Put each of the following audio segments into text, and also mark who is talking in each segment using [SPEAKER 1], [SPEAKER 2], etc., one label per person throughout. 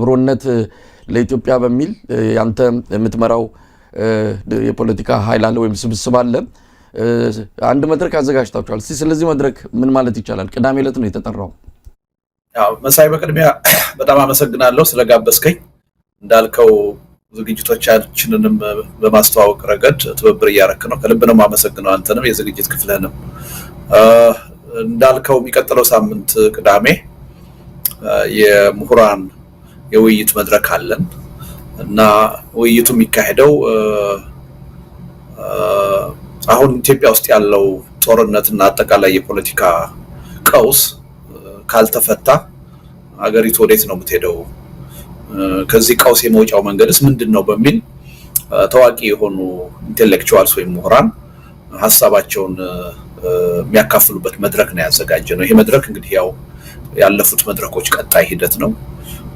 [SPEAKER 1] ብሮነት ለኢትዮጵያ በሚል ያንተ የምትመራው የፖለቲካ ኃይል አለ ወይም ስብስብ አለ አንድ መድረክ አዘጋጅታችኋል ስለዚህ መድረክ ምን ማለት ይቻላል ቅዳሜ ዕለት ነው የተጠራው
[SPEAKER 2] ያው መሳይ በቅድሚያ በጣም አመሰግናለሁ ስለጋበዝከኝ እንዳልከው ዝግጅቶቻችንንም በማስተዋወቅ ረገድ ትብብር ያረክ ነው ከልብ ነው ማመሰግነው አንተንም የዝግጅት ክፍልህንም እንዳልከው የሚቀጥለው ሳምንት ቅዳሜ የምሁራን የውይይት መድረክ አለን እና ውይይቱ የሚካሄደው አሁን ኢትዮጵያ ውስጥ ያለው ጦርነትና አጠቃላይ የፖለቲካ ቀውስ ካልተፈታ አገሪቱ ወዴት ነው የምትሄደው ከዚህ ቀውስ የመውጫው መንገድስ ምንድነው በሚል ታዋቂ የሆኑ ኢንተሌክቹዋልስ ወይ ምሁራን ሐሳባቸውን የሚያካፍሉበት መድረክ ነው ያዘጋጀነው ይሄ መድረክ እንግዲህ ያው ያለፉት መድረኮች ቀጣይ ሂደት ነው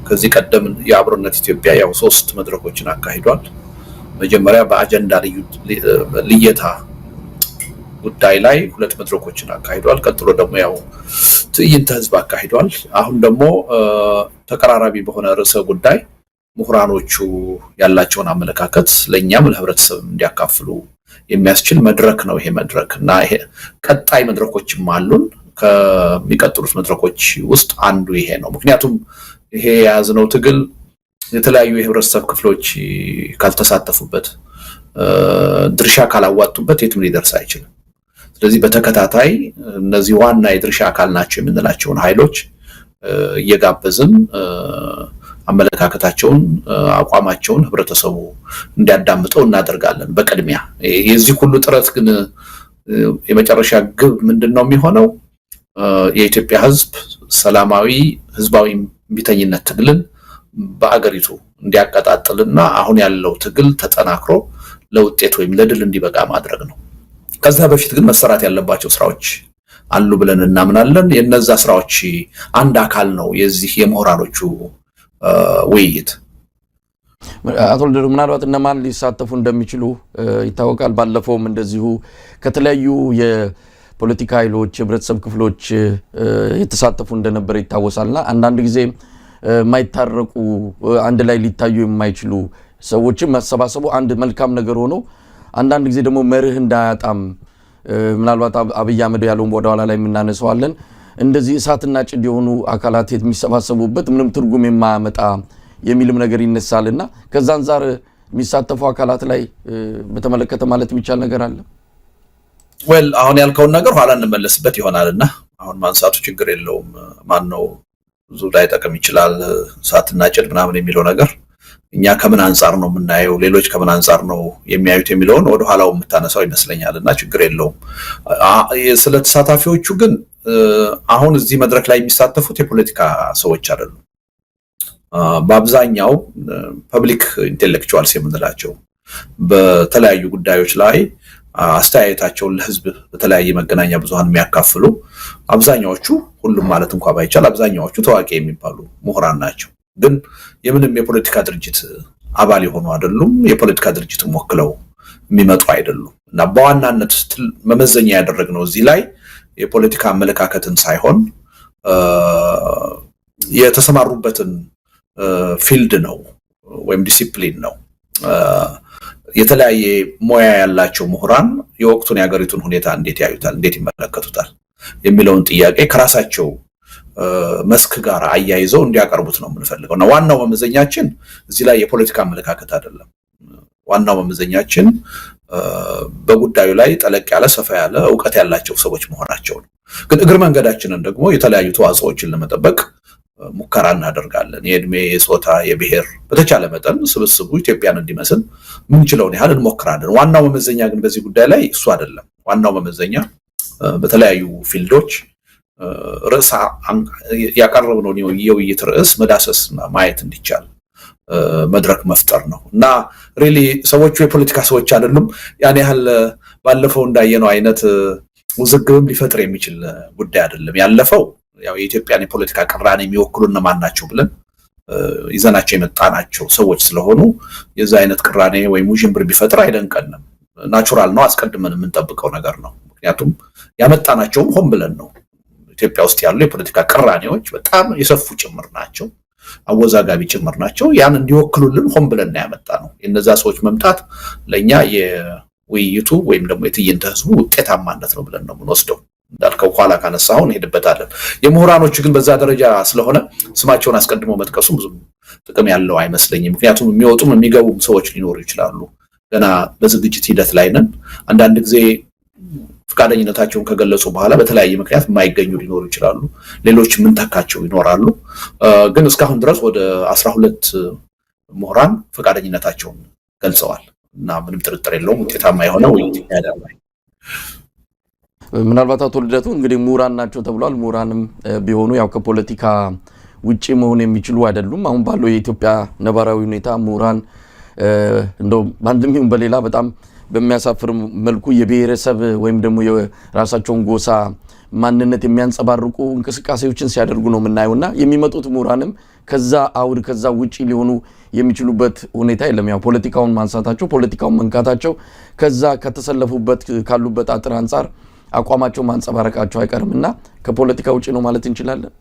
[SPEAKER 2] ከዚህ ቀደም የአብሮነት ኢትዮጵያ ያው 3 መድረኮችን አካሂዷል መጀመሪያ በአጀንዳ ልየታ ጉዳይ ላይ 2 መድረኮችን አካሂዷል ቀጥሎ ደግሞ ያው ትዕይንተ ህዝብ አካሂዷል አሁን ደግሞ ተቀራራቢ በሆነ ርዕሰ ጉዳይ ምሁራኖቹ ያላቸውን አመለካከት ለኛም ለህብረተሰብ እንዲያካፍሉ የሚያስችል መድረክ ነው ይሄ መድረክ እና ይሄ ቀጣይ መድረኮችም አሉን ከሚቀጥሉት መድረኮች ውስጥ አንዱ ይሄ ነው ምክንያቱም ይሄ ያዝነው ትግል የተለያዩ የህብረተሰብ ክፍሎች ካልተሳተፉበት ድርሻ ካላዋጡበት የትም ሊደርስ አይችልም ስለዚህ በተከታታይ እነዚህ ዋና የድርሻ አካል ናቸው የምንላቸውን ኃይሎች እየጋበዝን አመለካከታቸውን አቋማቸውን ህብረተሰቡ እንዲያዳምጠው እናደርጋለን በቅድሚያ የዚህ ሁሉ ጥረት ግን የመጨረሻ ግብ ምንድነው የሚሆነው የኢትዮጵያ ህዝብ ሰላማዊ ህዝባዊ ቢተኝነት ትግልን በአገሪቱ እንዲያቀጣጥልና አሁን ያለው ትግል ተጠናክሮ ለውጤት ወይም ለድል እንዲበቃ ማድረግ ነው ከዛ በፊት ግን መሰራት ያለባቸው ስራዎች አሉ ብለን እናምናለን የነዛ ስራዎች አንድ አካል ነው የዚህ የምሁራኖቹ ውይይት
[SPEAKER 1] አቶ ልደሩ ምናልባት እነማን ሊሳተፉ እንደሚችሉ ይታወቃል ባለፈውም እንደዚሁ ከተለያዩ የፖለቲካ ኃይሎች የህብረተሰብ ክፍሎች የተሳተፉ እንደነበር ይታወሳልና አንዳንድ ጊዜ ማይታረቁ አንድ ላይ ሊታዩ የማይችሉ ሰዎችን መሰባሰቡ አንድ መልካም ነገር ሆኖ አንዳንድ ጊዜ ደግሞ መርህ እንዳያጣም ምናልባት አብይ አህመድ ያለውን ወደኋላ ላይ የምናነሳዋለን እንደዚህ እሳትና ጭድ የሆኑ አካላት የሚሰባሰቡበት ምንም ትርጉም የማያመጣ የሚልም ነገር ይነሳልና ከዛ አንፃር የሚሳተፉ አካላት ላይ በተመለከተ ማለት የሚቻል ነገር አለ
[SPEAKER 2] well አሁን ያልከውን ነገር ኋላ እንመለስበት ይሆናልና አሁን ማንሳቱ ችግር የለውም ማን ነው ብዙ ላይ ጠቀም ይችላል እሳትና ጭድ ምናምን የሚለው ነገር እኛ ከምን አንፃር ነው የምናየው ሌሎች ከምን አንፃር ነው የሚያዩት የሚለውን ወደ ኋላው የምታነሳው ይመስለኛልና ችግር የለውም ስለ ተሳታፊዎቹ ግን አሁን እዚህ መድረክ ላይ የሚሳተፉት የፖለቲካ ሰዎች አይደሉም በአብዛኛው ፐብሊክ ኢንተሌክቹዋልስ የምንላቸው በተለያዩ ጉዳዮች ላይ አስተያየታቸውን ለህዝብ በተለያየ መገናኛ ብዙሃን የሚያካፍሉ አብዛኛዎቹ ሁሉም ማለት እንኳን ባይቻል አብዛኛዎቹ ታዋቂ የሚባሉ ምሁራን ናቸው ግን የምንም የፖለቲካ ድርጅት አባል የሆኑ አይደሉም የፖለቲካ ድርጅቱን ወክለው የሚመጡ አይደሉም እና በዋናነት መመዘኛ ያደረግነው እዚህ ላይ የፖለቲካ አመለካከትን ሳይሆን የተሰማሩበትን ፊልድ ነው ወይም ዲሲፕሊን ነው የተለያየ ሞያ ያላቸው ምሁራን የወቅቱን ያገሪቱን ሁኔታ እንዴት ያዩታል እንዴት ይመለከቱታል የሚለውን ጥያቄ ከራሳቸው መስክ ጋር አያይዘው እንዲያቀርቡት ነው የምንፈልገውና ዋናው መመዘኛችን እዚህ ላይ የፖለቲካ አመለካከት አይደለም ዋናው መመዘኛችን በጉዳዩ ላይ ጠለቅ ያለ ሰፋ ያለ ዕውቀት ያላቸው ሰዎች መሆናቸው ነው ግን እግር መንገዳችንን ደግሞ የተለያዩ ተዋጽኦችን ለመጠበቅ ሙከራ እናደርጋለን የእድሜ የጾታ የብሔር በተቻለ መጠን ስብስቡ ኢትዮጵያን እንዲመስል ምን ይችላል ያህል እንሞክራለን ዋናው መመዘኛ ግን በዚህ ጉዳይ ላይ እሱ አይደለም ዋናው መመዘኛ በተለያዩ ፊልዶች ርዕስ ያቀረብነው የውይይት ርዕስ መዳሰስና ማየት እንዲቻል መድረክ መፍጠር ነው እና ሪሊ ሰዎቹ የፖለቲካ ሰዎች አይደሉም ያን ያህል ባለፈው እንዳየነው አይነት ውዝግብም ሊፈጥር የሚችል ጉዳይ አይደለም ያለፈው ያው የኢትዮጵያን የፖለቲካ ቅራኔ የሚወክሉና ማን ናቸው ብለን ይዘናቸው የመጣናቸው ሰዎች ስለሆኑ የዛ አይነት ቅራኔ ወይ ሙጅምብር ቢፈጥር አይደንቀንም ናቹራል ነው አስቀድመን የምንጠብቀው ነገር ነው ምክንያቱም ያመጣናቸውም ሆን ብለን ነው ኢትዮጵያ ውስጥ ያሉ የፖለቲካ ቅራኔዎች በጣም የሰፉ ጭምር ናቸው አወዛጋቢ ጭምር ናቸው። ያን እንዲወክሉልን ሆን ብለን ያመጣ ነው። የነዛ ሰዎች መምጣት ለኛ የውይይቱ ወይም ደግሞ የትዕይንተ ህዝቡ ውጤታማነት ነው ብለን ነው የምንወስደው። እንዳልከው ኋላ ካነሳሁን ሄድበታለን። የምሁራኖቹ ግን በዛ ደረጃ ስለሆነ ስማቸውን አስቀድሞ መጥቀሱ ብዙ ጥቅም ያለው አይመስለኝም። ምክንያቱም የሚወጡም የሚገቡም ሰዎች ሊኖሩ ይችላሉ። ገና በዝግጅት ሂደት ላይ ነን። አንዳንድ ጊዜ ፈቃደኝነታቸውን ከገለጹ በኋላ በተለያየ ምክንያት የማይገኙ ሊኖሩ ይችላሉ። ሌሎች ምንተካቸው ይኖራሉ። ግን እስካሁን ድረስ ወደ 12 ምሁራን ፈቃደኝነታቸውን ገልጸዋል እና ምንም ጥርጥር የለውም ውጤታማ የሆነ ውይይት ያደርጋል።
[SPEAKER 1] ምናልባት አቶ ልደቱ እንግዲህ ምሁራን ናቸው ተብሏል። ምሁራንም ቢሆኑ ያው ከፖለቲካ ውጪ መሆን የሚችሉ አይደሉም። አሁን ባለው የኢትዮጵያ ነባራዊ ሁኔታ ምሁራን እንደው በአንድም ይሁን በሌላ በጣም በሚያሳፍር መልኩ የብሔረሰብ ወይም ደግሞ የራሳቸውን ጎሳ ማንነት የሚያንጸባርቁ እንቅስቃሴዎችን ሲያደርጉ ነው የምናየውና የሚመጡት ምሁራንም ከዛ አውድ ከዛ ውጪ ሊሆኑ የሚችሉበት ሁኔታ የለም። ያው ፖለቲካውን ማንሳታቸው ፖለቲካውን መንካታቸው ከዛ ከተሰለፉበት ካሉበት አጥር አንፃር አቋማቸው ማንጸባረቃቸው አይቀርምና ከፖለቲካ ውጪ ነው ማለት እንችላለን?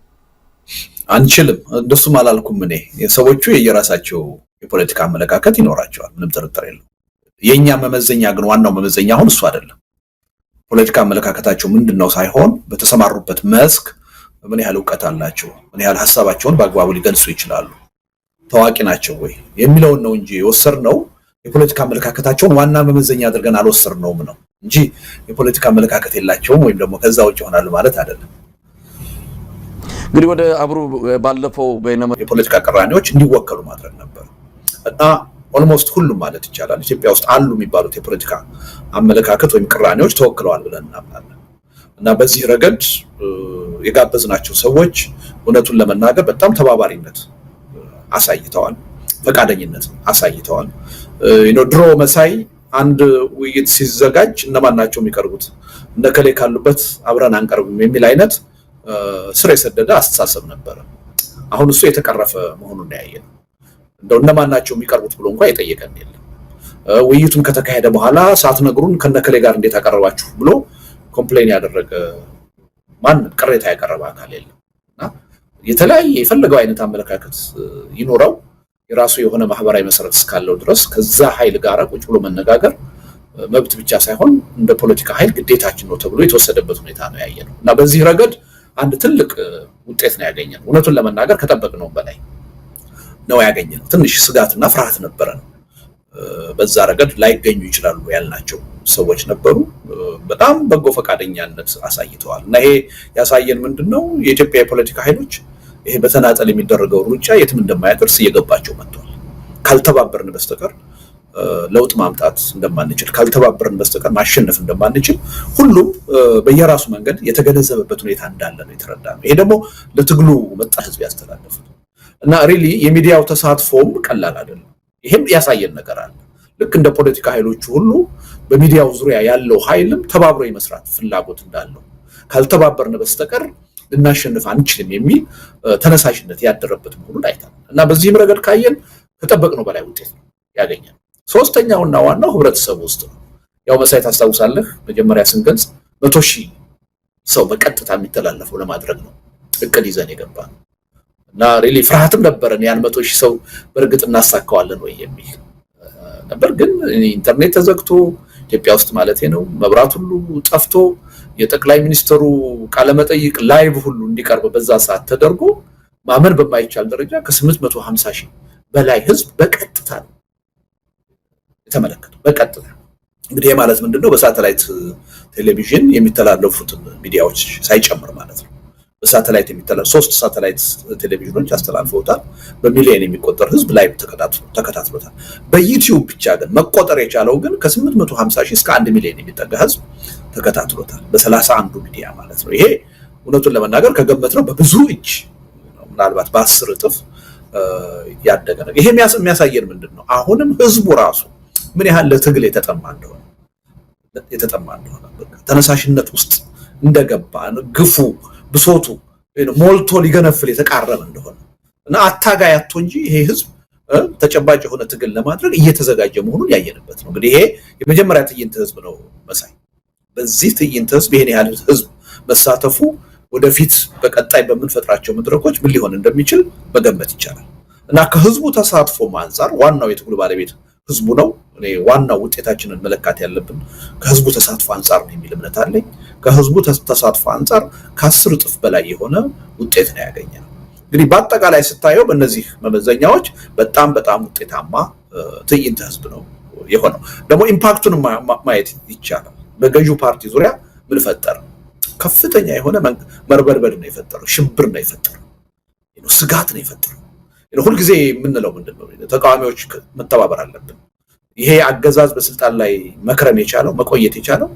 [SPEAKER 2] አንችልም። እንደሱም አላልኩም እኔ። ሰዎቹ የየራሳቸው የፖለቲካ አመለካከት ይኖራቸዋል፣ ምንም ጥርጥር የለም። የኛ መመዘኛ ግን ዋናው መመዘኛ አሁን እሱ አይደለም። ፖለቲካ አመለካከታቸው ምንድነው ሳይሆን በተሰማሩበት መስክ ምን ያህል ዕውቀት አላቸው፣ ምን ያህል ሐሳባቸውን በአግባቡ ሊገልጹ ይችላሉ፣ ታዋቂ ናቸው ወይ የሚለውን ነው እንጂ የወሰድነው የፖለቲካ አመለካከታቸውን ዋና መመዘኛ አድርገን አልወሰድነውም ነው እንጂ የፖለቲካ አመለካከት የላቸውም ወይም ደግሞ ከዛ ውጭ ይሆናል ማለት አይደለም።
[SPEAKER 1] እንግዲህ ወደ አብሮ ባለፈው
[SPEAKER 2] የፖለቲካ ቅራኔዎች እንዲወከሉ ማድረግ ነበር እና ኦልሞስት ሁሉም ማለት ይቻላል ኢትዮጵያ ውስጥ አሉ የሚባሉት የፖለቲካ አመለካከት ወይም ቅራኔዎች ተወክለዋል ብለን እናምናለን። እና በዚህ ረገድ የጋበዝናቸው ሰዎች እውነቱን ለመናገር በጣም ተባባሪነት አሳይተዋል፣ ፈቃደኝነት አሳይተዋል። ድሮ መሳይ አንድ ውይይት ሲዘጋጅ እነማን ናቸው የሚቀርቡት እነከሌ ካሉበት አብረን አንቀርብም የሚል አይነት ስር የሰደደ አስተሳሰብ ነበር። አሁን እሱ የተቀረፈ መሆኑን ያየነው። እንደው እነማን ናቸው የሚቀርቡት ብሎ እንኳን የጠየቀን የለም። ውይይቱን ከተካሄደ በኋላ ሳትነግሩን ከነከሌ ጋር እንዴት አቀረባችሁ ብሎ ኮምፕሌን ያደረገ ማንም ቅሬታ ያቀረበ አካል የለም። እና የተለያየ የፈለገው አይነት አመለካከት ይኖረው የራሱ የሆነ ማህበራዊ መሰረት እስካለው ድረስ ከዛ ኃይል ጋር ቁጭ ብሎ መነጋገር መብት ብቻ ሳይሆን እንደ ፖለቲካ ኃይል ግዴታችን ነው ተብሎ የተወሰደበት ሁኔታ ነው ያየነው። እና በዚህ ረገድ አንድ ትልቅ ውጤት ነው ያገኘነው። እውነቱን ለመናገር ከጠበቅነው በላይ ነው ያገኘነው። ትንሽ ስጋትና ፍርሃት ነበረ ነው በዛ ረገድ ላይገኙ ይችላሉ ያልናቸው ሰዎች ነበሩ። በጣም በጎ ፈቃደኛነት አሳይተዋል። እና ይሄ ያሳየን ምንድነው የኢትዮጵያ የፖለቲካ ኃይሎች ይሄ በተናጠል የሚደረገው ሩጫ የትም እንደማያደርስ እየገባቸው መጥቷል። ካልተባበርን በስተቀር ለውጥ ማምጣት እንደማንችል፣ ካልተባበርን በስተቀር ማሸነፍ እንደማንችል ሁሉም በየራሱ መንገድ የተገነዘበበት ሁኔታ እንዳለ ነው የተረዳነው። ይሄ ደግሞ ለትግሉ መጣ ህዝብ ያስተላለፈ እና ሪሊ የሚዲያው ተሳትፎም ቀላል አይደለም። ይሄም ያሳየን ነገር አለ። ልክ እንደ ፖለቲካ ኃይሎቹ ሁሉ በሚዲያው ዙሪያ ያለው ኃይልም ተባብሮ የመስራት ፍላጎት እንዳለው፣ ካልተባበርን በስተቀር ልናሸንፍ አንችልም የሚል ተነሳሽነት ያደረበት መሆኑን አይተናል። እና በዚህም ረገድ ካየን ከጠበቅነው በላይ ውጤት ነው ያገኘን። ሶስተኛውና ዋናው ህብረተሰቡ ውስጥ ነው። ያው መሳይ ታስታውሳለህ መጀመሪያ ስንገልጽ 100,000 ሰው በቀጥታ የሚተላለፈው ለማድረግ ነው እቅድ ይዘን የገባነው። እና ሪሊ ፍርሃትም ነበረን ያን 100,000 ሰው በእርግጥ እናሳካዋለን ወይ የሚል ነበር። ግን ኢንተርኔት ተዘግቶ ኢትዮጵያ ውስጥ ማለት ነው መብራት ሁሉ ጠፍቶ የጠቅላይ ሚኒስትሩ ቃለ መጠይቅ ላይቭ ሁሉ እንዲቀርብ በዛ ሰዓት ተደርጎ ማመን በማይቻል ደረጃ ከ850,000 በላይ ህዝብ በቀጥታ የተመለከተው። በቀጥታ እንግዲህ ማለት ምንድነው በሳተላይት ቴሌቪዥን የሚተላለፉት ሚዲያዎች ሳይጨምር ማለት ነው። በሳተላይት የሚተላለፉ 3 ሳተላይት ቴሌቪዥኖች አስተላልፈውታል። በሚሊዮን የሚቆጠር ህዝብ ላይቭ ተከታትሎታል። በዩቲዩብ ብቻ ግን መቆጠር የቻለው ግን ከ850,000 እስከ 1 ሚሊዮን የሚጠጋ ህዝብ ተከታትሎታል። በ31 ሚዲያ ማለት ነው። ይሄ እውነቱን ለመናገር ከገመትነው በብዙ እጅ ምናልባት በ10 እጥፍ ያደገ ነው። ይሄ የሚያሳየን ምንድነው አሁንም ህዝቡ ራሱ ምን ያህል ለትግል የተጠማ እንደሆነ ተነሳሽነት ውስጥ እንደገባ ግፉ ብሶቱ ሞልቶ ሊገነፍል የተቃረበ እንደሆነ እና አታጋይ አጥቶ እንጂ ይሄ ህዝብ ተጨባጭ የሆነ ትግል ለማድረግ እየተዘጋጀ መሆኑን ያየንበት ነው። እንግዲህ ይሄ የመጀመሪያ ትዕይንተ ህዝብ ነው መሳይ። በዚህ ትዕይንተ ህዝብ ይሄን ያህል ህዝብ መሳተፉ ወደፊት በቀጣይ በመንፈጥራቸው መድረኮች ምን ሊሆን እንደሚችል መገመት ይቻላል እና ከህዝቡ ተሳትፎ አንፃር ዋናው የትግሉ ባለቤት ህዝቡ ነው እኔ ዋናው ውጤታችንን መለካት ያለብን ከህዝቡ ተሳትፎ አንፃር ነው የሚል እምነት አለኝ ከህዝቡ ተሳትፎ አንፃር ከ10 እጥፍ በላይ የሆነ ውጤት ነው ያገኘነው እንግዲህ በአጠቃላይ ስታየው በእነዚህ መመዘኛዎች በጣም ውጤታማ ትዕይንተ ህዝብ ነው የሆነው ደግሞ ኢምፓክቱን ማየት ይቻላል በገዢው ፓርቲ ዙሪያ ምን ፈጠረ ከፍተኛ የሆነ መርበርበድ ነው የፈጠረው ሽብር ነው የፈጠረው ስጋት ነው የፈጠረው ሁሉ ጊዜ የምንለው ምንድነው ተቃዋሚዎች መተባበር አለብን ይሄ አገዛዝ በስልጣን ላይ መክረም የቻለው መቆየት የቻለው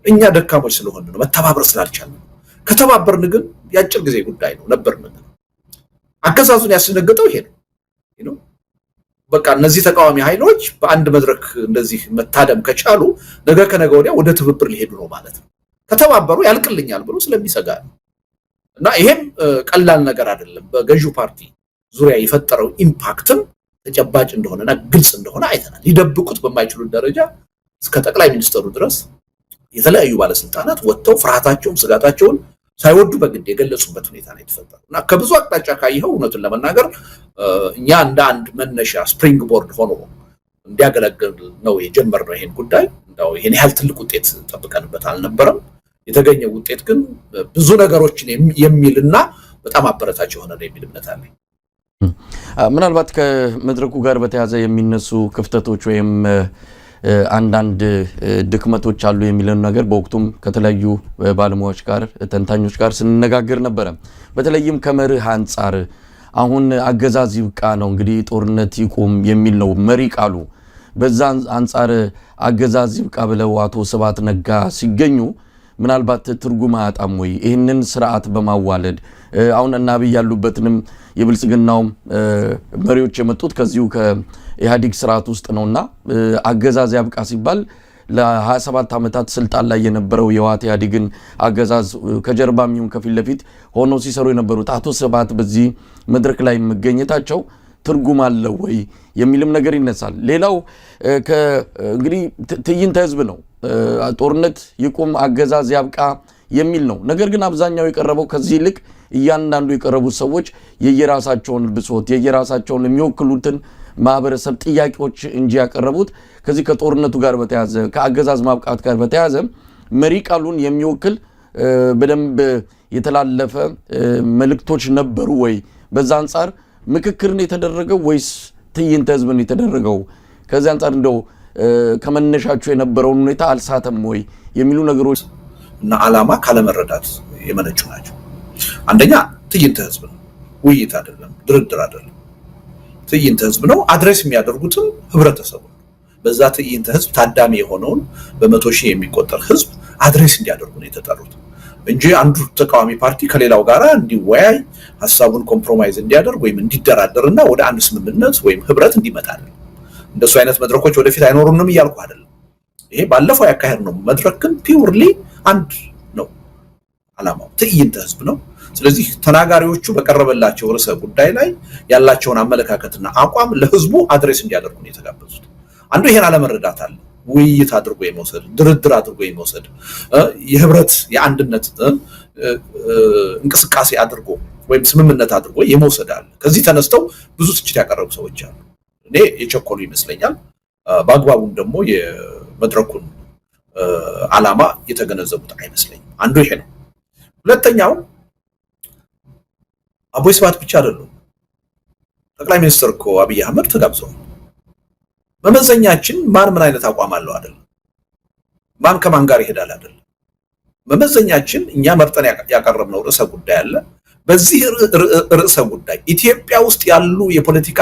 [SPEAKER 2] እኛ ደካሞች ስለሆነ ነው መተባበር ስላልቻልን ከተባበርን ግን ያጭር ጊዜ ጉዳይ ነው ነበር ምን አገዛዙን ያስነገጠው ይሄ ነው በቃ እነዚህ ተቃዋሚ ኃይሎች በአንድ መድረክ እንደዚህ መታደም ከቻሉ ነገ ከነገ ወዲያ ወደ ትብብር ሊሄዱ ነው ማለት ነው ከተባበሩ ያልቅልኛል ብሎ ስለሚሰጋ እና ይሄም ቀላል ነገር አይደለም በገዢው ፓርቲ ዙሪያ የፈጠረው ኢምፓክትም ተጨባጭ እንደሆነና ግልጽ እንደሆነ አይተናል ሊደብቁት በማይችሉ ደረጃ እስከ ጠቅላይ ሚኒስትሩ ድረስ የተለያዩ ባለስልጣናት ወጥተው ፍርሃታቸውን ስጋታቸውን ሳይወዱ በግድ የገለጹበት ሁኔታ ነው የተፈጠረው እና ከብዙ አቅጣጫ ካየው እውነቱን ለመናገር እኛ እንደ አንድ መነሻ ስፕሪንግ ቦርድ ሆኖ እንዲያገለግል ነው የጀመርነው ይሄን ጉዳይ እንደው ይሄን ያህል ትልቅ ውጤት ተጠብቀንበት አልነበረም የተገኘው ውጤት ግን ብዙ ነገሮችን የሚልና በጣም አበረታች የሆነ ነው የሚል እምነት አለኝ
[SPEAKER 1] ምናልባት ከመድረኩ ጋር በተያያዘ የሚነሱ ክፍተቶች ወይም አንዳንድ ድክመቶች አሉ የሚለን ነገር በወቅቱም ከተለያዩ ባለሙያዎች ጋር ተንታኞች ጋር ስንነጋገር ነበር በተለይም ከመርህ አንፃር አሁን አገዛዝ ይብቃ ነው እንግዲህ ጦርነት ይቆም የሚል ነው መሪ ቃሉ በዛ አንፃር አገዛዝ ይብቃ ብለው አቶ ስብሐት ነጋ ሲገኙ ምናልባት ትርጉም አያጣም ወይ ይሄንን ስርዓት በማዋለድ አሁን እና አብይ ያሉበትንም የብልጽግናው መሪዎች የመጡት ከዚሁ ከኢህአዴግ ስርዓት ውስጥ ነውና አገዛዝ ያብቃ ሲባል ለ27 ዓመታት ስልጣን ላይ የነበረው የዋት ኢህአዴግን አገዛዝ ከጀርባም ይሁን ከፊት ለፊት ሆኖ ሲሰሩ የነበሩት አቶ ስብሐት በዚህ መድረክ ላይ መገኘታቸው ትርጉም አለው ወይ የሚልም ነገር ይነሳል ሌላው እንግዲህ ትዕይንተ ህዝብ ነው ጦርነት ይቆም አገዛዝ ያብቃ የሚል ነው ነገር ግን አብዛኛው የቀረበው ከዚህ ይልቅ እያንዳንዱ የቀረቡት ሰዎች የየራሳቸውን ብሶት የየራሳቸውን የሚወክሉትን ማህበረሰብ ጥያቄዎች እንጂ ያቀረቡት ከዚህ ከጦርነቱ ጋር በተያያዘ ከአገዛዝ ማብቃት ጋር በተያያዘ መሪ ቃሉን የሚወክል በደንብ የተላለፈ መልእክቶች ነበሩ ወይ በዛ አንፃር ምክክር ነው የተደረገው ወይስ ትዕይንተ ህዝብ ነው የተደረገው ከዚህ አንፃር እንደው ከመነሻቸው የነበረውን ሁኔታ አልሳተም ወይ የሚሉ ነገሮች
[SPEAKER 2] እና ዓላማ ካለመረዳት የመነጩ ናቸው አንደኛ ትዕይንተ ህዝብ ነው ውይይት አይደለም ድርድር አይደለም ትዕይንተ ህዝብ ነው አድሬስ የሚያደርጉትም ህብረተሰቡ በዛ ትዕይንተ ህዝብ ታዳሚ የሆነውን በመቶ ሺህ የሚቆጠር ህዝብ አድሬስ እንዲያደርጉ ነው የተጠሩት እንጂ አንዱ ተቃዋሚ ፓርቲ ከሌላው ጋራ እንዲወያይ ሐሳቡን ኮምፕሮማይዝ እንዲያደርግ ወይም እንዲደራደርና ወደ አንድ ስምምነት ወይም ህብረት እንዲመጣ አይደለም እንደሱ አይነት መድረኮች ወደፊት አይኖሩንም ይያልኩ አይደለም ይሄ ባለፈው ያካሄድ ነው መድረክ ግን ፒውርሊ አንድ ነው ዓላማው ትዕይንተ ህዝብ ነው ስለዚህ ተናጋሪዎቹ በቀረበላቸው ርዕሰ ጉዳይ ላይ ያላቸውን አመለካከትና አቋም ለህዝቡ አድሬስ እንዲያደርጉ ነው የተጋበዙት አንዱ ይሄን አለመረዳት አለ ውይይት አድርጎ የመውሰድ ድርድር አድርጎ የመውሰድ የህብረት የአንድነት እንቅስቃሴ አድርጎ ወይም ስምምነት አድርጎ የመውሰድ አለ ከዚህ ተነስተው ብዙ ትችት ያቀረቡ ሰዎች አሉ እኔ የቸኮሉ ይመስለኛል በአግባቡም ደግሞ የመድረኩን ዓላማ የተገነዘቡት አይመስለኝም አንዱ ይሄ ነው ሁለተኛው አቦይ ስብሐት ብቻ አይደሉም ጠቅላይ ሚኒስትር እኮ አብይ አህመድ ተጋብዘዋል መመዘኛችን ማን ምን አይነት አቋም አለው አይደለም ማን ከማን ጋር ይሄዳል አይደለም መመዘኛችን እኛ መርጠን ያቀረብነው ርዕሰ ጉዳይ አለ በዚህ ርዕሰ ጉዳይ ኢትዮጵያ ውስጥ ያሉ የፖለቲካ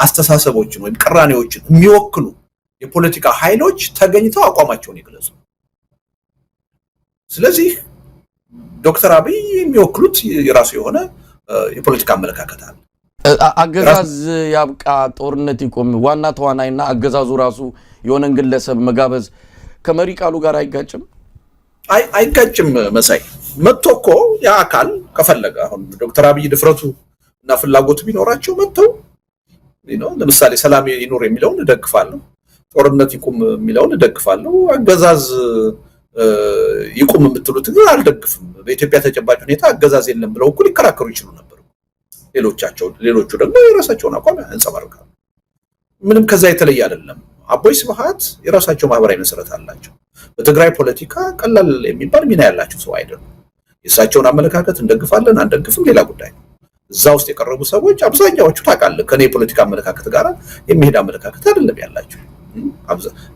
[SPEAKER 2] አስተሳሰቦችን ወይም ቅራኔዎችን የሚወክሉ የፖለቲካ ኃይሎች ተገኝተው አቋማቸውን ይግለጹ ስለዚህ ዶክተር አብይ የሚወክሉት የራሱ የሆነ የፖለቲካ አመለካከት አለ
[SPEAKER 1] አገዛዝ ያብቃ ጦርነት ይቆም ዋና ተዋናይና አገዛዙ ራሱ የሆነን ግለሰብ መጋበዝ ከመሪ ቃሉ ጋር
[SPEAKER 2] አይጋጭም መሳይ መጥቶኮ ያ አካል ከፈለገ አሁን ዶክተር አብይ ድፍረቱ እና ፍላጎቱ ቢኖራቸው መጥተው ለምሳሌ ሰላም ይኖር የሚለውን እደግፋለሁ ጦርነት ይቆም የሚለውን እደግፋለሁ አገዛዝ ይቁም የምትሉት ግን አልደግፍም በኢትዮጵያ ተጨባጭ ሁኔታ አገዛዝ የለም ብለው እኮ ሊከራከሩ ይችሉ ነበር። ሌሎቹ ደግሞ የራሳቸውን አቋም ያንጸባርቃሉ። ምንም ከዛ የተለየ አይደለም። አቦይ ስብሃት የራሳቸው ማህበራዊ መሰረት አላቸው። በትግራይ ፖለቲካ ቀላል የሚባል ሚና ያላቸው ሰው አይደሉም። የእሳቸውን አመለካከት እንደግፋለን አንደግፍም ሌላ ጉዳይ ነው። እዛ ውስጥ የቀረቡ ሰዎች አብዛኛዎቹ ታውቃለህ ከኔ የፖለቲካ አመለካከት ጋር የሚሄድ አመለካከት አይደለም ያላቸው።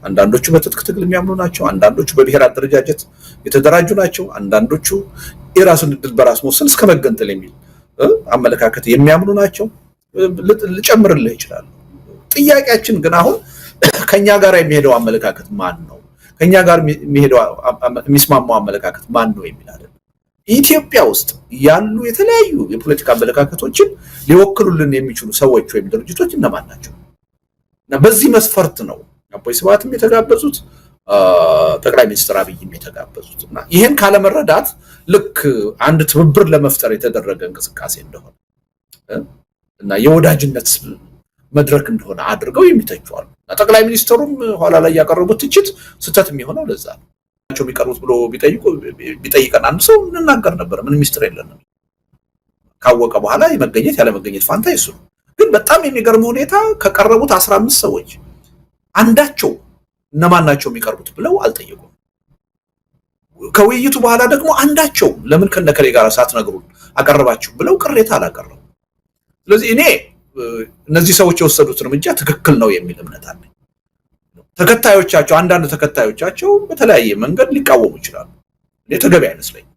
[SPEAKER 2] አንዳንዶቹ በትጥቅ ትግል የሚያምኑ ናቸው። አንዳንዶቹ በብሔር አደረጃጀት የተደራጁ ናቸው። አንዳንዶቹ የራስን ዕድል በራስ መወሰን እስከ መገንጠል የሚል አመለካከት የሚያምኑ ናቸው። ልጨምርልህ ይችላል። ጥያቄያችን ግን አሁን ከኛ ጋር የሚሄደው አመለካከት ማን ነው? ከኛ ጋር የሚስማማው አመለካከት ማን ነው የሚል አይደለም። ኢትዮጵያ ውስጥ ያሉ የተለያዩ የፖለቲካ አመለካከቶችን ሊወክሉልን የሚችሉ ሰዎች ወይም ድርጅቶች እነማን ናቸው? እና በዚህ መስፈርት ነው አቦይ ስብሃትም የተጋበዙት ጠቅላይ ሚኒስትር አብይም የተጋበዙት። እና ይሄን ካለመረዳት ልክ አንድ ትብብር ለመፍጠር የተደረገ እንቅስቃሴ እንደሆነ እና የወዳጅነት መድረክ እንደሆነ አድርገው የሚተቹዋሉ። ጠቅላይ ሚኒስትሩም ኋላ ላይ ያቀረቡት ትችት ስህተት የሚሆነው ለዛ ነው። የሚቀርቡት ብሎ ቢጠይቀን አንድ ሰው እንናገር ነበር። ምን ሚስጥር የለንም። ካወቀ በኋላ የመገኘት ያለ መገኘት ፋንታ ይሱ ነው። ግን በጣም የሚገርም ሁኔታ ከቀረቡት 15 ሰዎች አንዳቸው እነማን ናቸው የሚቀርቡት ብለው አልጠየቁም። ከውይይቱ በኋላ ደግሞ አንዳቸው ለምን ከነከሌ ጋር ሳትነግሩን አቀረባችሁ ብለው ቅሬታ አላቀረቡ። ስለዚህ እኔ እነዚህ ሰዎች የወሰዱት እርምጃ ትክክል ነው የሚል እምነት አለኝ። ተከታዮቻቸው አንዳንድ ተከታዮቻቸው በተለያየ መንገድ ሊቃወሙ ይችላሉ። እኔ ተገቢ አይመስለኝም።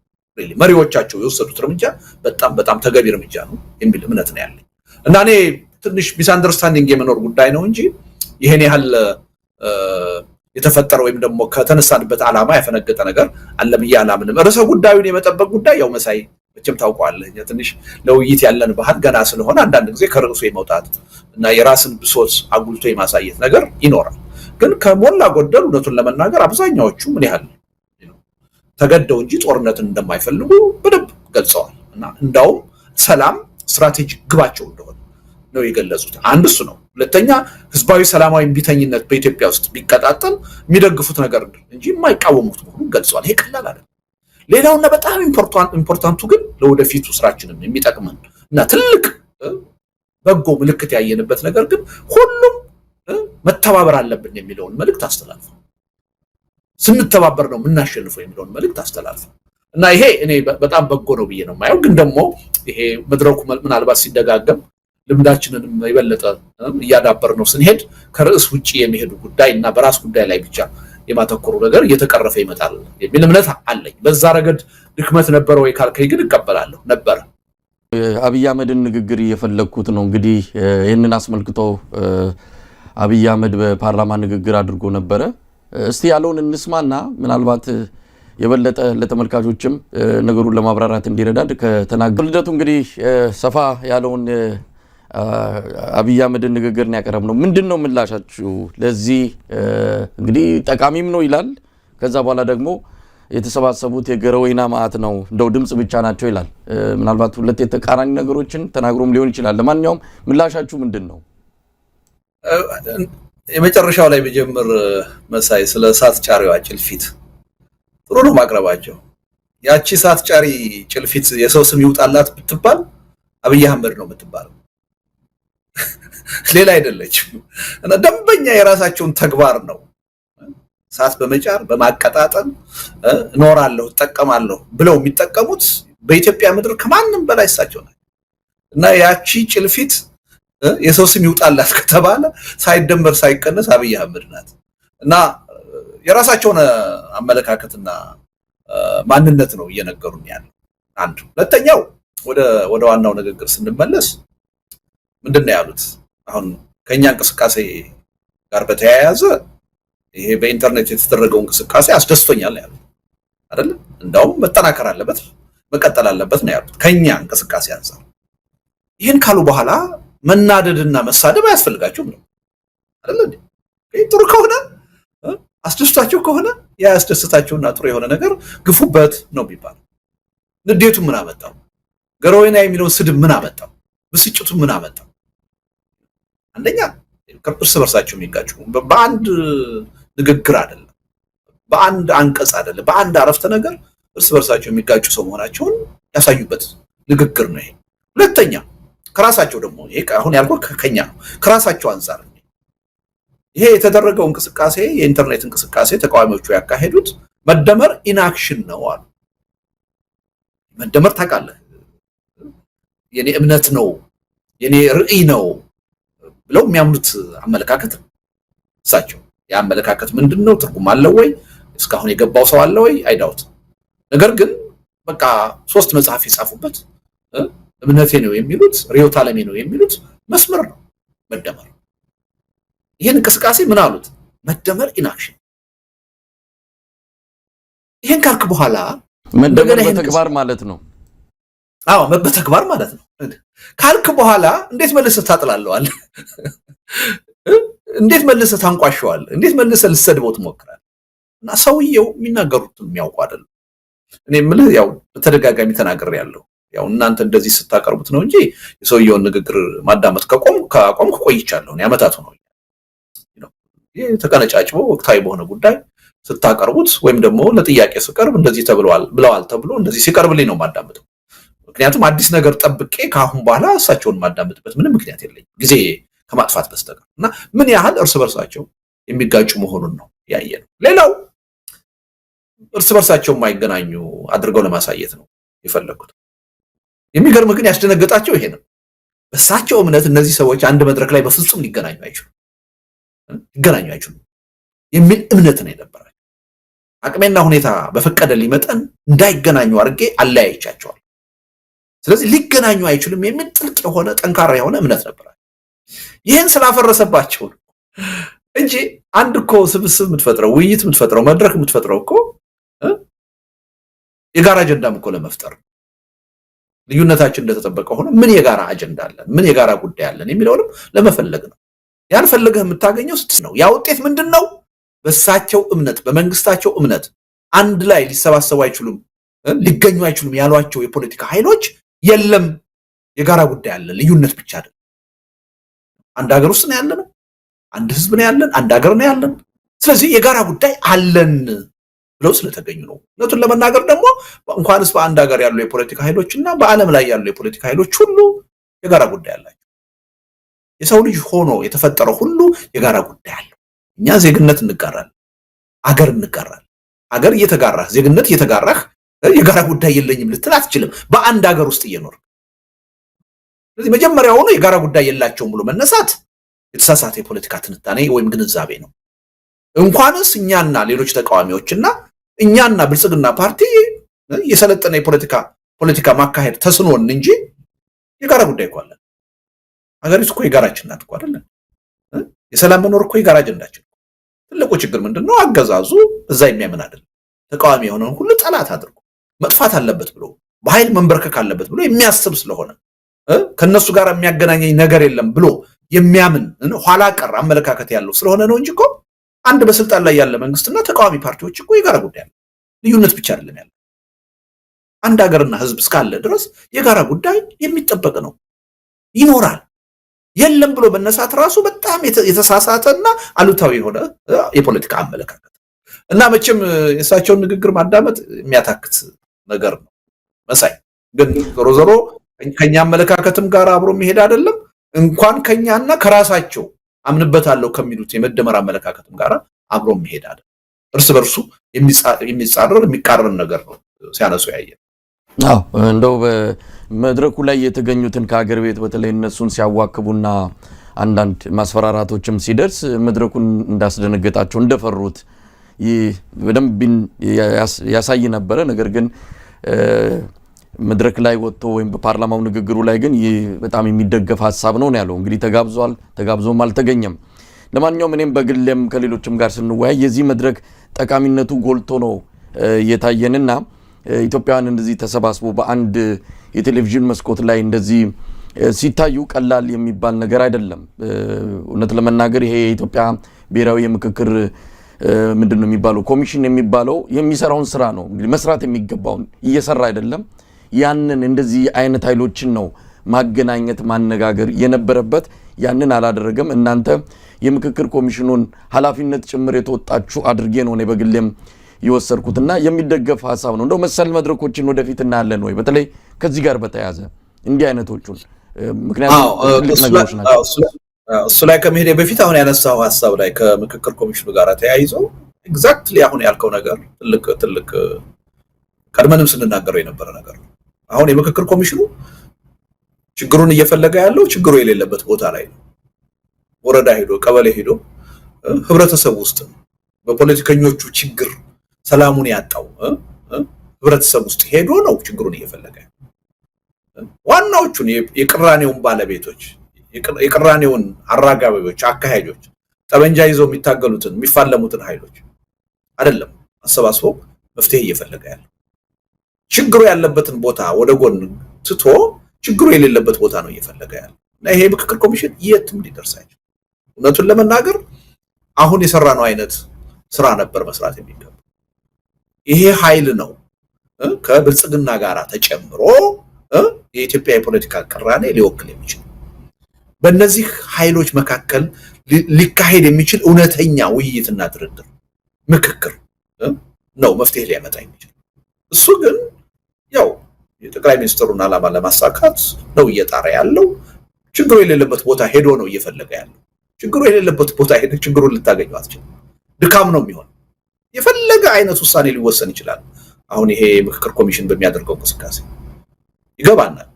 [SPEAKER 2] መሪዎቻቸው የወሰዱት እርምጃ በጣም ተገቢ እርምጃ ነው የሚል እምነት ነው ያለኝ። እና እኔ ትንሽ ሚስ አንደርስታንዲንግ የመኖር ጉዳይ ነው እንጂ ይሄን ያህል የተፈጠረ ወይም ደግሞ ከተነሳንበት ዓላማ ያፈነገጠ ነገር አለ ብዬ አላምንም። ርዕሰ ጉዳዩን የመጠበቅ ጉዳይ ያው መሳይ መቼም ታውቀዋለህ። ትንሽ ለውይይት ያለን ባህል ገና ስለሆነ አንዳንድ ጊዜ ከርዕሱ የመውጣት እና የራስን ብሶት አጉልቶ የማሳየት ነገር ይኖራል። ግን ከሞላ ጎደል እውነቱን ለመናገር አብዛኛዎቹ ምን ያህል ተገደው እንጂ ጦርነትን እንደማይፈልጉ በደንብ ገልጸዋል። እና እንዳውም ሰላም ስትራቴጂክ ግባቸው እንደሆነ ነው የገለጹት። አንድ እሱ ነው። ሁለተኛ ህዝባዊ ሰላማዊ ቢተኝነት በኢትዮጵያ ውስጥ ቢቀጣጠል የሚደግፉት ነገር እንጂ የማይቃወሙት መሆኑን ገልጸዋል። ይሄ ቀላል አይደለም። ሌላውና በጣም ኢምፖርታንቱ ግን ለወደፊቱ ስራችንን የሚጠቅመን እና ትልቅ በጎ ምልክት ያየንበት ነገር ግን ሁሉም መተባበር አለብን የሚለውን መልእክት አስተላልፈው፣ ስንተባበር ነው የምናሸንፈው የሚለውን መልእክት አስተላልፈው እና ይሄ እኔ በጣም በጎ ነው ብዬ ነው የማየው። ግን ደግሞ ይሄ መድረኩ ምናልባት ሲደጋገም ልምዳችንንም የበለጠ እያዳበር ነው ስንሄድ ከርዕስ ውጪ የሚሄዱ ጉዳይ እና በራስ ጉዳይ ላይ ብቻ የማተኮሩ ነገር እየተቀረፈ ይመጣል የሚል እምነት አለኝ። በዛ ረገድ ድክመት ነበረ ወይ ካልከኝ ግን እቀበላለሁ። ነበረ።
[SPEAKER 1] አብይ አህመድን ንግግር እየፈለግኩት ነው። እንግዲህ ይህንን አስመልክቶ አብይ አህመድ በፓርላማ ንግግር አድርጎ ነበረ። እስቲ ያለውን እንስማና ምናልባት የበለጠ ለተመልካቾችም ነገሩን ለማብራራት እንዲረዳድ ከተናገሩ ልደቱ እንግዲህ ሰፋ ያለውን አብይ አህመድን ንግግር ነው ያቀረብነው። ምንድነው ምላሻችሁ ለዚህ? እንግዲህ ጠቃሚም ነው ይላል። ከዛ በኋላ ደግሞ የተሰባሰቡት የገረወይና ማዕት ነው እንደው ድምጽ ብቻ ናቸው ይላል። ምናልባት ሁለት የተቃራኒ ነገሮችን ተናግሮም ሊሆን ይችላል። ለማንኛውም ምላሻችሁ ምንድነው?
[SPEAKER 2] የመጨረሻው ላይ በጀምር መሳይ ስለ እሳት ጫሪዋ ጭልፊት ጥሩ ነው ማቅረባቸው። ያቺ እሳት ጫሪ ጭልፊት የሰው ስም ይውጣላት ብትባል አብይ አህመድ ነው የምትባለው፣ ሌላ አይደለችም። እና ደንበኛ የራሳቸውን ተግባር ነው እሳት በመጫር በማቀጣጠል እኖራለሁ እጠቀማለሁ ብለው የሚጠቀሙት በኢትዮጵያ ምድር ከማንም በላይ እሳቸው ናቸው። እና ያቺ ጭልፊት የሰው ስም ይውጣላት ከተባለ ሳይደመር ሳይቀነስ አብይ አህመድ ናት። እና የራሳቸውን አመለካከትና ማንነት ነው እየነገሩን ያለው። አንዱ ሁለተኛው ወደ ዋናው ንግግር ስንመለስ ምንድነው ያሉት? አሁን ከኛ እንቅስቃሴ ጋር በተያያዘ ይሄ በኢንተርኔት የተደረገው እንቅስቃሴ አስደስቶኛል ያሉት አይደል? እንዳውም መጠናከር አለበት መቀጠል አለበት ነው ያሉት ከኛ እንቅስቃሴ አንፃር። ይሄን ካሉ በኋላ መናደድና መሳደብ አያስፈልጋቸውም ነው አይደል? ጥሩ ከሆነ አስደስታቸው ከሆነ ያ ያስደስታቸውና ጥሩ የሆነ ነገር ግፉበት ነው የሚባለው። ንዴቱ ምን አመጣው? ገረወይና የሚለውን ስድብ ምን አመጣው? ብስጭቱ ምን አመጣው? አንደኛ እርስ በርሳቸው የሚጋጩ በአንድ ንግግር አይደለም፣ በአንድ አንቀጽ አይደለም በአንድ አረፍተ ነገር እርስ በርሳቸው የሚጋጩ ሰው መሆናቸውን ያሳዩበት ንግግር ነው። ሁለተኛ ከራሳቸው ደግሞ ይሄ አሁን ያልኩት ከኛ ነው ከራሳቸው አንፃር ይሄ የተደረገው እንቅስቃሴ የኢንተርኔት እንቅስቃሴ ተቃዋሚዎቹ ያካሄዱት መደመር ኢንአክሽን ነው አሉ። መደመር ታውቃለህ የኔ እምነት ነው የኔ ርዕይ ነው ብለው የሚያምኑት አመለካከት ነው። እሳቸው ያመለካከት ምንድነው ትርጉም አለው ወይ እስካሁን የገባው ሰው አለ ወይ አይዳውት። ነገር ግን በቃ 3 መጽሐፍ ይጻፉበት እምነቴ ነው የሚሉት ሪዮት ዓለሜ ነው የሚሉት መስመር ነው መደመር። ይሄን እንቅስቃሴ ምን አሉት መደመር ኢንአክሽን። ይሄን ካልክ በኋላ
[SPEAKER 1] መደመር በተግባር ማለት ነው።
[SPEAKER 2] አዎ በተግባር ማለት ነው ካልክ በኋላ እንዴት መልሰህ ታጥላለዋል? እንዴት መልሰህ ታንቋሸዋል? እንዴት መልሰህ ልትሰድበው ትሞክራለህ? እና ሰውየው የሚናገሩትን የሚያውቁ አይደለም። እኔ የምልህ ያው በተደጋጋሚ ተናግሬያለሁ። ያው እናንተ እንደዚህ ስታቀርቡት ነው እንጂ የሰውየውን ንግግር ማዳመጥ ከቆምኩ ቆይቻለሁ። እኔ አመታቱ ነው ይሄ ተቀነጫጭቦ ወቅታዊ በሆነ ጉዳይ ስታቀርቡት ወይም ደግሞ ለጥያቄ ስቀርብ እንደዚህ ብለዋል ተብሎ እንደዚህ ሲቀርብልኝ ነው ማዳመጠው። ምክንያቱም አዲስ ነገር ጠብቄ ካሁን በኋላ እሳቸውን ማዳመጥበት ምንም ምክንያት የለኝም ጊዜ ከማጥፋት በስተቀር። እና ምን ያህል እርስ በርሳቸው የሚጋጩ መሆኑን ነው ያየነው። ሌላው እርስ በርሳቸው የማይገናኙ አድርገው ለማሳየት ነው የፈለጉት። የሚገርም ግን ያስደነገጣቸው ይሄ ነው። በእሳቸው እምነት እነዚህ ሰዎች አንድ መድረክ ላይ በፍጹም ሊገናኙ አይችሉም የሚል እምነት ነው የነበራቸው። አቅሜና ሁኔታ በፈቀደልኝ መጠን እንዳይገናኙ አድርጌ አለያይቻቸዋል። ስለዚህ ሊገናኙ አይችሉም የሚል ጥልቅ የሆነ ጠንካራ የሆነ እምነት ነበራቸው። ይህን ስላፈረሰባቸው ነው እንጂ አንድ እኮ ስብስብ የምትፈጥረው ውይይት የምትፈጥረው መድረክ የምትፈጥረው እኮ የጋራ አጀንዳም እኮ ለመፍጠር ልዩነታችን እንደተጠበቀ ሆኖ ምን የጋራ አጀንዳ አለን ምን የጋራ ጉዳይ አለን የሚለውንም ለመፈለግ ነው። ያን ፈልገህ የምታገኘው ስትስ ነው። ያ ውጤት ምንድነው? በእሳቸው እምነት በመንግስታቸው እምነት አንድ ላይ ሊሰባሰቡ አይችሉም ሊገኙ አይችሉም ያሏቸው የፖለቲካ ኃይሎች የለም የጋራ ጉዳይ አለን ልዩነት ብቻ አይደለም። አንድ ሀገር ውስጥ ነው ያለነው አንድ ህዝብ ነው ያለን አንድ ሀገር ነው ያለን። ስለዚህ የጋራ ጉዳይ አለን ብለው ስለተገኙ ነው። እውነቱን ለመናገር ደግሞ እንኳንስ በአንድ ሀገር ያሉ የፖለቲካ ኃይሎችና በዓለም ላይ ያሉ የፖለቲካ ኃይሎች ሁሉ የጋራ ጉዳይ አላቸው። የሰው ልጅ ሆኖ የተፈጠረው ሁሉ የጋራ ጉዳይ አለው። እኛ ዜግነት እንጋራለን አገር እንጋራለን። አገር እየተጋራህ ዜግነት እየተጋራህ የጋራ ጉዳይ የለኝም ልትል አትችልም በአንድ ሀገር ውስጥ እየኖር። ስለዚህ መጀመሪያውኑ የጋራ ጉዳይ የላቸውም ብሎ መነሳት የተሳሳተ የፖለቲካ ትንታኔ ወይም ግንዛቤ ነው። እንኳንስ እኛና ሌሎች ተቃዋሚዎችና እኛና ብልጽግና ፓርቲ የሰለጠነ የፖለቲካ ማካሄድ ተስኖን እንጂ የጋራ ጉዳይ እኮ አለን። ሀገሪቱ እኮ የጋራችን ናት እኮ አይደለም። የሰላም መኖር እኮ የጋራ አጀንዳችን። ትልቁ ችግር ምንድነው? አገዛዙ እዛ የሚያምን አይደለም። ተቃዋሚ የሆነውን ሁሉ ጠላት አድርጎ መጥፋት አለበት ብሎ በኃይል መንበርከክ አለበት ብሎ የሚያስብ ስለሆነ ከነሱ ጋር የሚያገናኘኝ ነገር የለም ብሎ የሚያምን ኋላ ቀር አመለካከት ያለው ስለሆነ ነው እንጂ እኮ አንድ በስልጣን ላይ ያለ መንግስትና ተቃዋሚ ፓርቲዎች እኮ የጋራ ጉዳይ አለ። ልዩነት ብቻ አይደለም ያለው። አንድ ሀገርና ህዝብ እስካለ ድረስ የጋራ ጉዳይ የሚጠበቅ ነው ይኖራል። የለም ብሎ መነሳት ራሱ በጣም የተሳሳተና አሉታዊ የሆነ የፖለቲካ አመለካከት እና መቼም የእሳቸውን ንግግር ማዳመጥ የሚያታክት ነገር ነው መሳይ። ግን ዞሮ ዞሮ ከኛ አመለካከትም ጋር አብሮ የሚሄድ አይደለም። እንኳን ከኛና ከራሳቸው አምንበታለሁ ከሚሉት የመደመር አመለካከትም ጋር አብሮ የሚሄድ አይደለም። እርስ በርሱ የሚጻረር የሚቃረን ነገር ነው ሲያነሱ ያየን።
[SPEAKER 1] አዎ እንደው በመድረኩ ላይ የተገኙትን ከሀገር ቤት በተለይ እነሱን ሲያዋክቡና አንዳንድ ማስፈራራቶችም ሲደርስ መድረኩን እንዳስደነገጣቸው እንደፈሩት በደንብ ያሳይ ነበረ። ነገር ግን መድረክ ላይ ወጥቶ ወይም በፓርላማው ንግግሩ ላይ ግን በጣም የሚደገፍ ሐሳብ ነው ያለው። እንግዲህ ተጋብዞም አልተገኘም። ለማንኛውም እኔም በግሌም ከሌሎችም ጋር ስንወያይ የዚህ መድረክ ጠቃሚነቱ ጎልቶ ነው የታየንና ኢትዮጵያውያን እንደዚህ ተሰባስቦ በአንድ የቴሌቪዥን መስኮት ላይ እንደዚህ ሲታዩ ቀላል የሚባል ነገር አይደለም። እውነት ለመናገር ይሄ የኢትዮጵያ ብሔራዊ የምክክር ምንድነው የሚባለው ኮሚሽን የሚባለው የሚሰራውን ስራ ነው እንግዲህ መስራት የሚገባውን እየሰራ አይደለም። ያንን እንደዚህ አይነት ኃይሎችን ነው ማገናኘት ማነጋገር የነበረበት። ያንን አላደረገም። እናንተ የምክክር ኮሚሽኑን ኃላፊነት ጭምር የተወጣችሁ አድርጌ ነው እኔ በግሌም የወሰድኩትና የሚደገፍ ሐሳብ ነው። እንደው መሰል መድረኮችን ወደፊት እናያለን ወይ በተለይ ከዚህ ጋር በተያያዘ እንዲህ አይነቶቹን ምክንያቱም ትልቅ ነገሮች ናቸው።
[SPEAKER 2] እሱ ላይ ከመሄድ በፊት አሁን ያነሳው ሐሳብ ላይ ከምክክር ኮሚሽኑ ጋር ተያይዞ ኤግዛክትሊ አሁን ያልከው ነገር ትልቅ ቀድመንም ስንናገረው የነበረ ነገር ነው። አሁን የምክክር ኮሚሽኑ ችግሩን እየፈለገ ያለው ችግሩ የሌለበት ቦታ ላይ ነው። ወረዳ ሄዶ ቀበሌ ሄዶ ህብረተሰብ ውስጥ በፖለቲከኞቹ ችግር ሰላሙን ያጣው ህብረተሰብ ውስጥ ሄዶ ነው ችግሩን እየፈለገ ዋናዎቹን የቅራኔውን ባለቤቶች የቅራኔውን አራጋቢዎች አካሄጆች ጠበንጃ ይዘው የሚታገሉትን የሚፋለሙትን ኃይሎች አይደለም አሰባስቦ መፍትሄ እየፈለገ ያለው ችግሩ ያለበትን ቦታ ወደ ጎን ትቶ ችግሩ የሌለበት ቦታ ነው እየፈለገ ያለው እና ይሄ ምክክር ኮሚሽን የትም ሊደርስ አይችልም። እውነቱን ለመናገር አሁን የሰራነው አይነት ስራ ነበር መስራት የሚገባው። ይሄ ኃይል ነው ከብልጽግና ጋር ተጨምሮ የኢትዮጵያ የፖለቲካ ቅራኔ ሊወክል የሚችል በእነዚህ ኃይሎች መካከል ሊካሄድ የሚችል እውነተኛ ውይይትና ድርድር ምክክር ነው መፍትሄ ሊያመጣ የሚችል። እሱ ግን ያው የጠቅላይ ሚኒስትሩን ዓላማ ለማሳካት ነው እየጣረ ያለው። ችግሩ የሌለበት ቦታ ሄዶ ነው እየፈለገ ያለው። ችግሩ የሌለበት ቦታ ሄዶ ችግሩን ልታገኘው አትችልም። ድካም ነው የሚሆን። የፈለገ አይነት ውሳኔ ሊወሰን ይችላል። አሁን ይሄ ምክክር ኮሚሽን በሚያደርገው እንቅስቃሴ ይገባናል።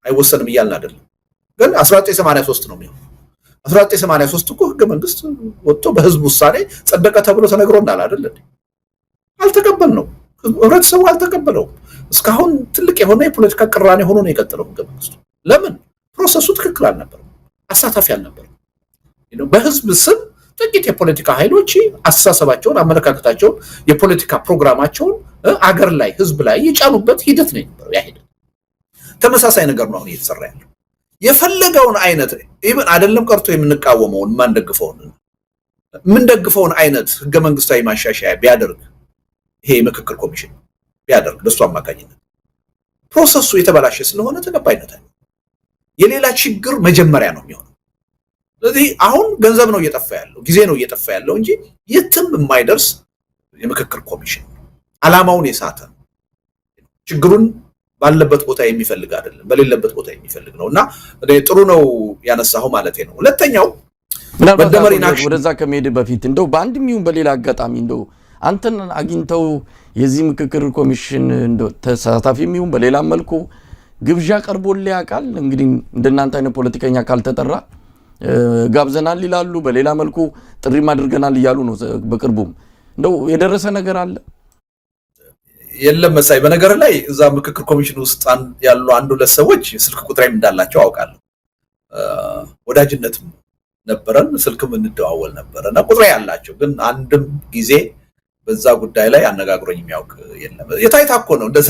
[SPEAKER 2] አይወሰንም እያልን አይደለም። ግን 1983 ነው የሚሆነው። 1983 እኮ ህገ መንግስት ወጥቶ በህዝብ ውሳኔ ጸደቀ ተብሎ ተነግሮናል አይደል እንዴ? አልተቀበልነው። ህብረተሰቡ አልተቀበለውም። እስካሁን ትልቅ የሆነ የፖለቲካ ቅራኔ ሆኖ ነው የቀጠለው ህገ መንግስቱ። ለምን? ፕሮሰሱ ትክክል አልነበረም፣ አሳታፊ አልነበረም። በህዝብ ስም ጥቂት የፖለቲካ ኃይሎች አስተሳሰባቸውን፣ አመለካከታቸውን፣ የፖለቲካ ፕሮግራማቸውን አገር ላይ ህዝብ ላይ የጫኑበት ሂደት ነው የነበረው። ያ ሂደት ተመሳሳይ ነገር ነው አሁን እየተሰራ ያለው። የፈለገውን አይነት ኢቭን አይደለም ቀርቶ የምንቃወመውን የምንደግፈውን አይነት ህገ መንግስታዊ ማሻሻያ ቢያደርግ ይሄ ምክክር ኮሚሽን ቢያደርግ በሱ አማካኝነት ፕሮሰሱ የተበላሸ ስለሆነ ተቀባይነት አይኖርም። የሌላ ችግር መጀመሪያ ነው የሚሆነው። ስለዚህ አሁን ገንዘብ ነው እየጠፋ ያለው፣ ጊዜ ነው እየጠፋ ያለው እንጂ የትም የማይደርስ የምክክር ኮሚሽን ዓላማውን የሳተ ችግሩን ባለበት ቦታ የሚፈልግ አይደለም፣ በሌለበት ቦታ የሚፈልግ ነውና ጥሩ ነው ያነሳው ማለት ነው። ሁለተኛው
[SPEAKER 1] ወደዛ ከመሄድ በፊት እንደው በአንድም ይሁን በሌላ አጋጣሚ እንደው አንተን አግኝተው የዚህ ምክክር ኮሚሽን እንደው ተሳታፊም ይሁን በሌላ መልኩ ግብዣ ቀርቦልህ ያውቃል? እንግዲህ እንደናንተ አይነት ፖለቲከኛ ካልተጠራ ጋብዘናል ይላሉ፣ በሌላ መልኩ ጥሪም አድርገናል እያሉ ነው። በቅርቡም እንደው የደረሰ ነገር አለ?
[SPEAKER 2] የለም መሳይ። በነገር ላይ እዛ ምክክር ኮሚሽን ውስጥ ያሉ አንድ ሁለት ሰዎች ስልክ ቁጥሬም እንዳላቸው አውቃለሁ። ወዳጅነትም ነበረን፣ ስልክም እንደዋወል ነበርና ቁጥሬ ያላቸው ግን አንድም ጊዜ በዛ ጉዳይ ላይ አነጋግሮኝ የሚያውቅ የለም። የታይታ እኮ ነው፣ እንደዛ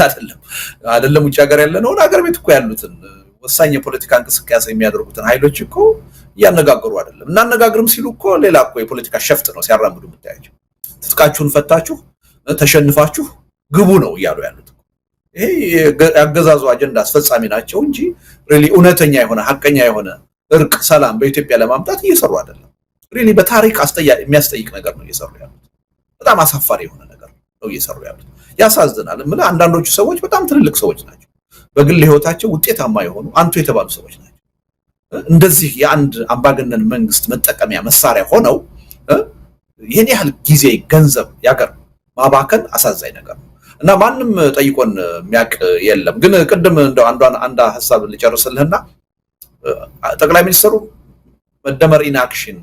[SPEAKER 2] አይደለም ውጭ ሀገር ያለ ነው። ሀገር ቤት እኮ ያሉትን ወሳኝ የፖለቲካ እንቅስቃሴ የሚያደርጉትን ኃይሎች እኮ እያነጋገሩ አይደለም። እናነጋግርም ሲሉ እኮ ሌላ እኮ የፖለቲካ ሸፍጥ ነው ሲያራምዱ የምታያቸው። ትጥቃችሁን ፈታችሁ ተሸንፋችሁ ግቡ ነው እያሉ ያሉት። ይሄ ያገዛዙ አጀንዳ አስፈጻሚ ናቸው እንጂ ሪሊ እውነተኛ የሆነ ሐቀኛ የሆነ እርቅ፣ ሰላም በኢትዮጵያ ለማምጣት እየሰሩ አይደለም። ሪሊ በታሪክ የሚያስጠይቅ ነገር ነው እየሰሩ ያሉት። በጣም አሳፋሪ የሆነ ነገር ነው እየሰሩ ያሉት። ያሳዝናል። አንዳንዶቹ ሰዎች በጣም ትልልቅ ሰዎች ናቸው። በግል ህይወታቸው ውጤታማ የሆኑ አንቱ የተባሉ ሰዎች ናቸው። እንደዚህ የአንድ አምባገነን መንግስት መጠቀሚያ መሳሪያ ሆነው ይሄን ያህል ጊዜ፣ ገንዘብ፣ ያገር ማባከን አሳዛኝ ነገር ነው እና ማንም ጠይቆን የሚያውቅ የለም። ግን ቅድም እንደው አንድ ሐሳብ ልጨርስልህና ጠቅላይ ሚኒስትሩ መደመር ኢንአክሽን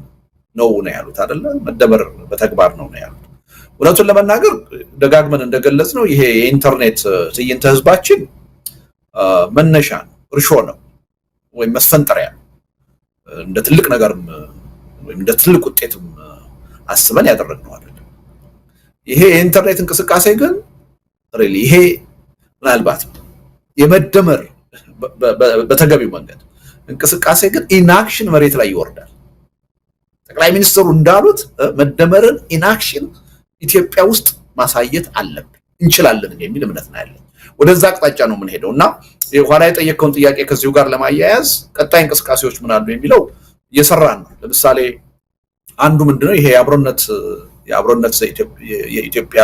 [SPEAKER 2] ነው ያሉት አይደለ? መደመር በተግባር ነው ያሉት። እውነቱን ለመናገር ደጋግመን እንደገለጽ ነው ይሄ የኢንተርኔት ትዕይንተ ህዝባችን መነሻ ነው፣ እርሾ ነው ወይም መስፈንጠሪያ ነው። እንደ ትልቅ ነገርም ወይም እንደ ትልቅ ውጤትም አስበን ያደረግነው አይደለም። ይሄ የኢንተርኔት እንቅስቃሴ ግን ሪሊ ይሄ ምናልባት የመደመር በተገቢው መንገድ እንቅስቃሴ ግን ኢንአክሽን መሬት ላይ ይወርዳል። ጠቅላይ ሚኒስትሩ እንዳሉት መደመርን ኢንአክሽን ኢትዮጵያ ውስጥ ማሳየት አለብን፣ እንችላለን የሚል እምነት ነው ያለኝ። ወደዛ አቅጣጫ ነው የምንሄደው እና የኋላ የጠየቀውን ጥያቄ ከዚሁ ጋር ለማያያዝ ቀጣይ እንቅስቃሴዎች ምን አሉ የሚለው እየሰራን ነው። ለምሳሌ አንዱ ምንድነው ይሄ የአብሮነት የኢትዮጵያ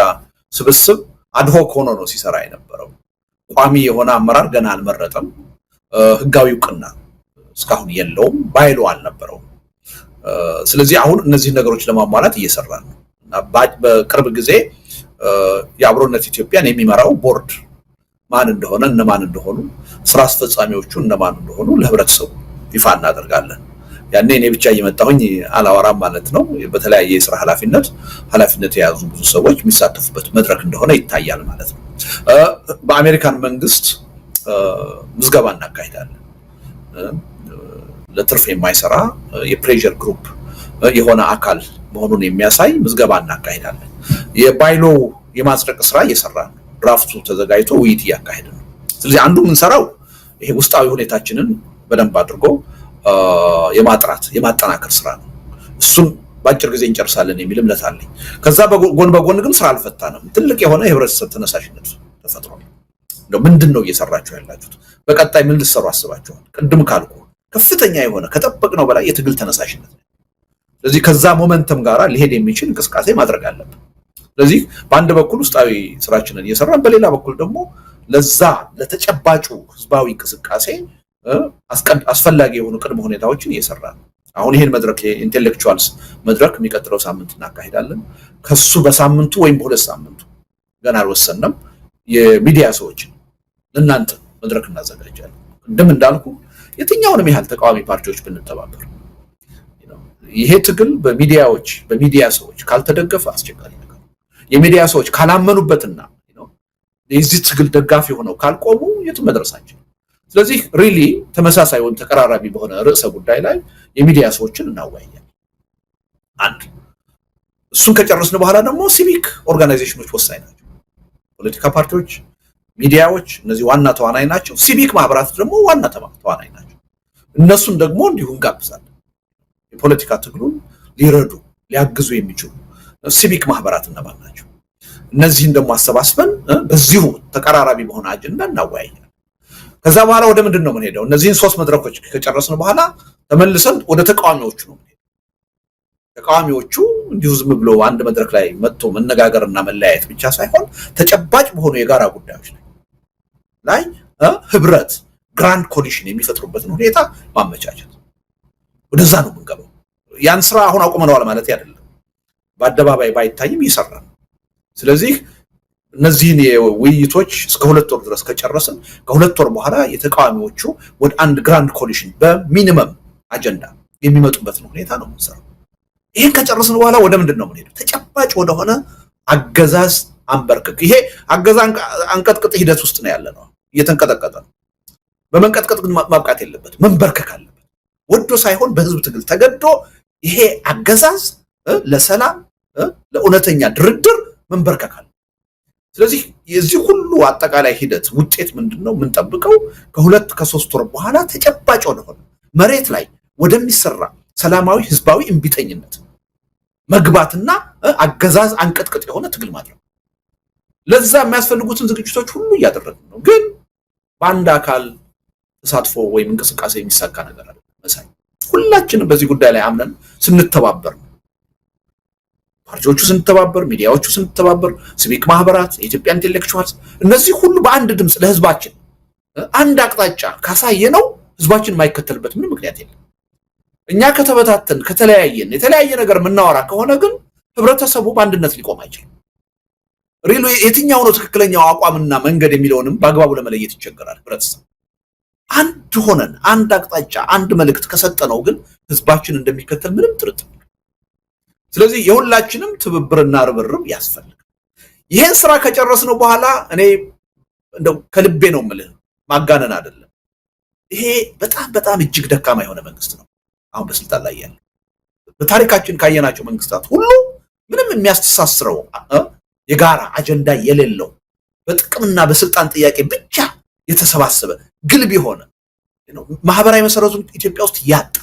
[SPEAKER 2] ስብስብ አድሆክ ሆኖ ነው ሲሰራ የነበረው። ቋሚ የሆነ አመራር ገና አልመረጠም። ህጋዊ እውቅና እስካሁን የለውም፣ ባይሎ አልነበረውም። ስለዚህ አሁን እነዚህ ነገሮች ለማሟላት እየሰራ ነው እና በቅርብ ጊዜ የአብሮነት ኢትዮጵያን የሚመራው ቦርድ ማን እንደሆነ እነማን እንደሆኑ ስራ አስፈጻሚዎቹ እነማን እንደሆኑ ለህብረተሰቡ ይፋ እናደርጋለን። ያኔ እኔ ብቻ እየመጣሁኝ አላወራም ማለት ነው። በተለያየ የስራ ኃላፊነት የያዙ ብዙ ሰዎች የሚሳተፉበት መድረክ እንደሆነ ይታያል ማለት ነው። በአሜሪካን መንግስት ምዝገባ እናካሂዳለን። ለትርፍ የማይሰራ የፕሬዠር ግሩፕ የሆነ አካል መሆኑን የሚያሳይ ምዝገባ እናካሂዳለን። የባይሎ የማጽደቅ ስራ እየሰራ ነው። ድራፍቱ ተዘጋጅቶ ውይይት እያካሄደ ነው። ስለዚህ አንዱ የምንሰራው ይሄ ውስጣዊ ሁኔታችንን በደንብ አድርጎ የማጠናከር ስራ ነው። እሱን በአጭር ጊዜ እንጨርሳለን የሚል እምነት አለኝ። ከዛ በጎን በጎን ግን ስራ አልፈታንም። ትልቅ የሆነ የህብረተሰብ ተነሳሽነት ተፈጥሯል። እንደው ምንድነው እየሰራችሁ ያላችሁት? በቀጣይ ምን ልትሰሩ አስባችኋል? ቅድም ካልኩ ከፍተኛ የሆነ ከጠበቅነው በላይ የትግል ተነሳሽነት ነው። ስለዚህ ከዛ ሞመንተም ጋራ ሊሄድ የሚችል እንቅስቃሴ ማድረግ አለብን። ስለዚህ በአንድ በኩል ውስጣዊ ስራችንን እየሰራን፣ በሌላ በኩል ደግሞ ለዛ ለተጨባጩ ህዝባዊ እንቅስቃሴ አስፈላጊ የሆኑ ቅድመ ሁኔታዎችን እየሰራን አሁን ይሄን መድረክ የኢንቴሌክቹዋልስ መድረክ የሚቀጥለው ሳምንት እናካሂዳለን። ከሱ በሳምንቱ ወይም በሁለት ሳምንቱ ገና አልወሰንም የሚዲያ ሰዎች ለእናንተ መድረክ እናዘጋጃለን። እንዳልኩ የትኛውንም ያህል ተቃዋሚ ፓርቲዎች ብንተባበር ይሄ ትግል በሚዲያ ሰዎች ካልተደገፈ አስቸጋሪ ነገር፣ የሚዲያ ሰዎች ካላመኑበትና የዚህ ትግል ደጋፊ ሆነው ካልቆሙ የትም መድረሳችን። ስለዚህ ሪሊ ተመሳሳይ ወይም ተቀራራቢ በሆነ ርዕሰ ጉዳይ ላይ የሚዲያ ሰዎችን እናወያያለን። አንድ እሱን ከጨረስን በኋላ ደግሞ ሲቪክ ኦርጋናይዜሽኖች ወሳኝ ናቸው። ፖለቲካ ፓርቲዎች፣ ሚዲያዎች እነዚህ ዋና ተዋናይ ናቸው። ሲቪክ ማህበራት ደግሞ ዋና ተዋናይ ናቸው። እነሱን ደግሞ እንዲሁ እንጋብዛለን። የፖለቲካ ትግሉን ሊረዱ ሊያግዙ የሚችሉ ሲቪክ ማህበራት እነማን ናቸው? እነዚህን ደግሞ አሰባስበን በዚሁ ተቀራራቢ በሆነ አጀንዳ እናወያያለን። ከዛ በኋላ ወደ ምንድን ነው የምንሄደው? እነዚህን 3 መድረኮች ከጨረስን በኋላ ተመልሰን ወደ ተቃዋሚዎቹ ነው የምንሄደው። ተቃዋሚዎቹ እንዲሁ ዝም ብሎ አንድ መድረክ ላይ መጥቶ መነጋገርና መለያየት ብቻ ሳይሆን ተጨባጭ በሆኑ የጋራ ጉዳዮች ላይ ህብረት ግራንድ ኮሊሽን የሚፈጥሩበትን ሁኔታ ማመቻቸት፣ ወደዛ ነው የምንገባው። ያን ስራ አሁን አቁመነዋል ማለት አይደለም፣ በአደባባይ ባይታይም እየሰራ ነው። ስለዚህ እነዚህን ውይይቶች እስከ 2 ወር ድረስ ከጨረስን ከ2 ወር በኋላ የተቃዋሚዎቹ ወደ አንድ ግራንድ ኮሊሽን በሚኒመም አጀንዳ የሚመጡበትን ሁኔታ ነው የምንሰራው። ይሄን ከጨረስን በኋላ ወደ ምንድን ነው የምንሄደው? ተጨባጭ ወደሆነ አገዛዝ አንበርክክ። ይሄ አገዛዝ አንቀጥቅጥ ሂደት ውስጥ ነው ያለ ነው፣ እየተንቀጠቀጠ ነው። በመንቀጥቀጥ ግን ማብቃት የለበትም፣ መንበርከክ አለበት። ወዶ ሳይሆን በህዝብ ትግል ተገዶ ይሄ አገዛዝ ለሰላም ለእውነተኛ ድርድር መንበርከክ አለ። ስለዚህ የዚህ ሁሉ አጠቃላይ ሂደት ውጤት ምንድነው? የምንጠብቀው ከ2 ከ3 ወር በኋላ ተጨባጭ ወደሆነ መሬት ላይ ወደሚሰራ ሰላማዊ ህዝባዊ እምቢተኝነት መግባትና አገዛዝ አንቀጥቅጥ የሆነ ትግል ማድረግ። ለዛ የሚያስፈልጉትን ዝግጅቶች ሁሉ እያደረግን ነው። ግን በአንድ አካል ተሳትፎ ወይም እንቅስቃሴ የሚሳካ ነገር አለ መሳይ። ሁላችንም በዚህ ጉዳይ ላይ አምነን ስንተባበር ነው። ፓርቲዎቹ ስንተባበር፣ ሚዲያዎቹ ስንተባበር፣ ሲቪክ ማህበራት፣ የኢትዮጵያ ኢንቴሌክቹዋልስ እነዚህ ሁሉ በአንድ ድምፅ ለህዝባችን አንድ አቅጣጫ ካሳየነው ህዝባችን የማይከተልበት ምንም ምክንያት የለም። እኛ ከተበታተን ከተለያየን የተለያየ ነገር የምናወራ ከሆነ ግን ህብረተሰቡ በአንድነት ሊቆም አይችልም። ሪሉ የትኛው ነው ትክክለኛው አቋምና መንገድ የሚለውንም በአግባቡ ለመለየት ይቸገራል ህብረተሰብ። አንድ ሆነን አንድ አቅጣጫ አንድ መልእክት ከሰጠነው ግን ህዝባችን እንደሚከተል ምንም ጥርጥር። ስለዚህ የሁላችንም ትብብርና ርብርብ ያስፈልጋል። ይሄን ስራ ከጨረስነው በኋላ እኔ እንደው ከልቤ ነው የምልህ፣ ማጋነን አይደለም፣ ይሄ በጣም በጣም እጅግ ደካማ የሆነ መንግስት ነው አሁን በስልጣን ላይ ያለ። በታሪካችን ካየናቸው መንግስታት ሁሉ ምንም የሚያስተሳስረው የጋራ አጀንዳ የሌለው በጥቅምና በስልጣን ጥያቄ ብቻ የተሰባሰበ ግልብ የሆነ ማህበራዊ መሰረቱን ኢትዮጵያ ውስጥ ያጣ፣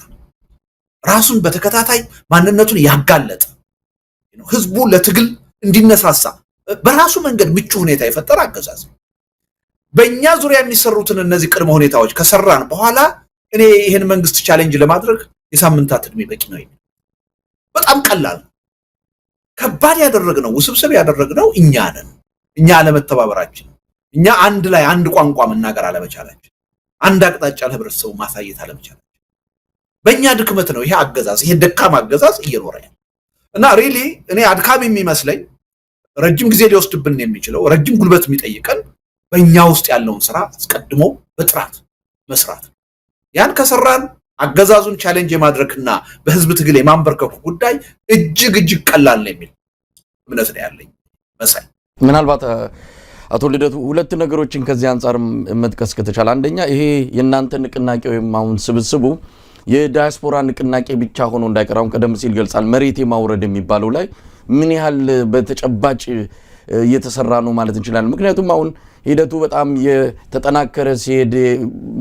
[SPEAKER 2] ራሱን በተከታታይ ማንነቱን ያጋለጠ፣ ህዝቡ ለትግል እንዲነሳሳ በራሱ መንገድ ምቹ ሁኔታ የፈጠረ አገዛዝ ነው። በእኛ ዙሪያ የሚሰሩትን እነዚህ ቅድመ ሁኔታዎች ከሰራን በኋላ እኔ ይሄን መንግስት ቻሌንጅ ለማድረግ የሳምንታት እድሜ በቂ ነው። በጣም ቀላል። ከባድ ያደረግነው ውስብስብ ያደረግነው እኛ ነን። እኛ አለመተባበራችን፣ እኛ አንድ ላይ አንድ ቋንቋ መናገር አለመቻላችን፣ አንድ አቅጣጫ ለህብረተሰቡ ማሳየት አለመቻላችን በእኛ ድክመት ነው ይሄ አገዛዝ ይሄ ደካማ አገዛዝ እየኖረ ያለው። እና ሪሊ እኔ አድካሚ የሚመስለኝ ረጅም ጊዜ ሊወስድብን የሚችለው ረጅም ጉልበት የሚጠይቀን በእኛ ውስጥ ያለውን ስራ አስቀድሞ በጥራት መስራት። ያን ከሰራን አገዛዙን ቻሌንጅ የማድረግና በህዝብ ትግል የማንበርከኩ ጉዳይ እጅግ ቀላል ነው የሚል እምነት ነው ያለኝ። መሳይ
[SPEAKER 1] ምናልባት አቶ ልደቱ ሁለት ነገሮችን ከዚህ አንፃር መጥቀስ ከተቻለ፣ አንደኛ ይሄ የእናንተ ንቅናቄ ወይም አሁን ስብስቡ የዳያስፖራ ንቅናቄ ብቻ ሆኖ እንዳይቀራው ቀደም ሲል ገልጻል። መሬት የማውረድ የሚባለው ላይ ምን ያህል በተጨባጭ እየተሰራ ነው ማለት እንችላለን? ምክንያቱም አሁን ሂደቱ በጣም የተጠናከረ ሲሄድ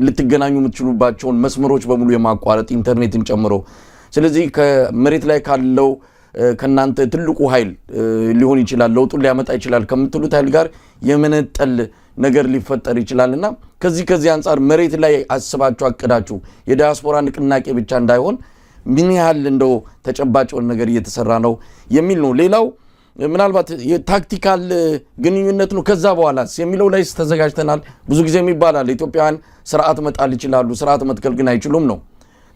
[SPEAKER 1] ልትገናኙ የምትችሉባቸውን መስመሮች በሙሉ የማቋረጥ ኢንተርኔትን ጨምሮ፣ ስለዚህ ከመሬት ላይ ካለው ከናንተ ትልቁ ኃይል ሊሆን ይችላል ለውጡን ሊያመጣ ይችላል ከምትሉት ኃይል ጋር የመነጠል ነገር ሊፈጠር ይችላልና ከዚህ አንፃር መሬት ላይ አስባችሁ አቅዳችሁ የዳያስፖራ ንቅናቄ ብቻ እንዳይሆን ምን ያህል እንደው ተጨባጭውን ነገር እየተሰራ ነው የሚል ነው። ሌላው ምናልባት የታክቲካል ግንኙነት ነው ከዛ በኋላስ የሚለው ላይ ተዘጋጅተናል። ብዙ ጊዜ ይባላል ኢትዮጵያውያን ስርዓት መጣል ይችላሉ፣ ስርዓት መትከል ግን አይችሉም ነው።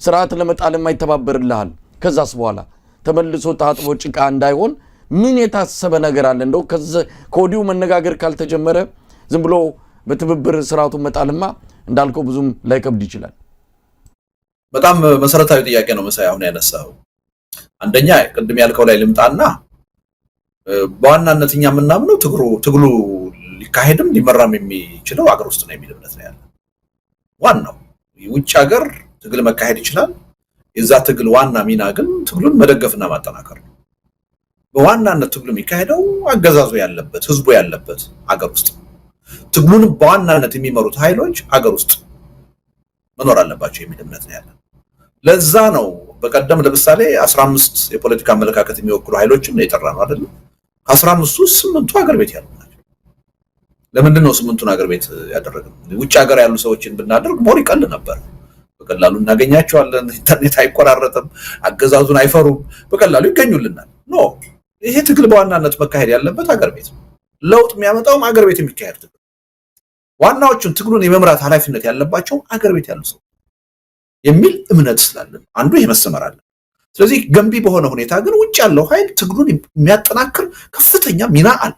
[SPEAKER 1] ስርዓት ለመጣል የማይተባበርልሃል ከዛስ በኋላ ተመልሶ ታጥቦ ጭቃ እንዳይሆን ምን የታሰበ ነገር አለ? እንደው ከወዲሁ መነጋገር ካልተጀመረ ዝም ብሎ በትብብር ስርዓቱን መጣልማ እንዳልከው ብዙም ላይከብድ ይችላል።
[SPEAKER 2] በጣም መሰረታዊ ጥያቄ ነው መሳይ አሁን ያነሳው። አንደኛ ቅድም ያልከው ላይ ልምጣና በዋናነት እኛ የምናምነው ትግሉ ሊካሄድም ሊመራም የሚችለው አገር ውስጥ ነው የሚል እምነት ነው ያለው። ዋናው ውጭ ሀገር ትግል መካሄድ ይችላል። የዛ ትግል ዋና ሚና ግን ትግሉን መደገፍና ማጠናከር ነው። በዋናነት ትግሉ የሚካሄደው አገዛዙ ያለበት ህዝቡ ያለበት አገር ውስጥ ትግሉን በዋናነት የሚመሩት ኃይሎች አገር ውስጥ መኖር አለባቸው የሚል እምነት ነው ያለው። ለዛ ነው በቀደም ለምሳሌ 15 የፖለቲካ አመለካከት የሚወክሉ ኃይሎችን የጠራ ነው አይደል? ከ15 ውስጥ 8ቱ አገር ቤት ያሉ ናቸው። ለምንድን ነው 8ቱን አገር ቤት ያደረግነው? ውጭ ሀገር ያሉ ሰዎችን ብናደርግ ሞር ይቀል ነበር። በቀላሉ እናገኛቸዋለን፣ ኢንተርኔት አይቆራረጥም፣ አገዛዙን አይፈሩም፣ በቀላሉ ይገኙልናል። ኖ ይሄ ትግል በዋናነት መካሄድ ያለበት አገር ቤት ነው። ለውጥ የሚያመጣውም አገር ቤት የሚካሄድ ትግል፣ ዋናዎቹን ትግሉን የመምራት ኃላፊነት ያለባቸው አገር ቤት ያሉ ሰው የሚል እምነት ስላለን አንዱ ይሄ መሰመር አለ። ስለዚህ ገንቢ በሆነ ሁኔታ ግን ውጭ ያለው ኃይል ትግሉን የሚያጠናክር ከፍተኛ ሚና አለ።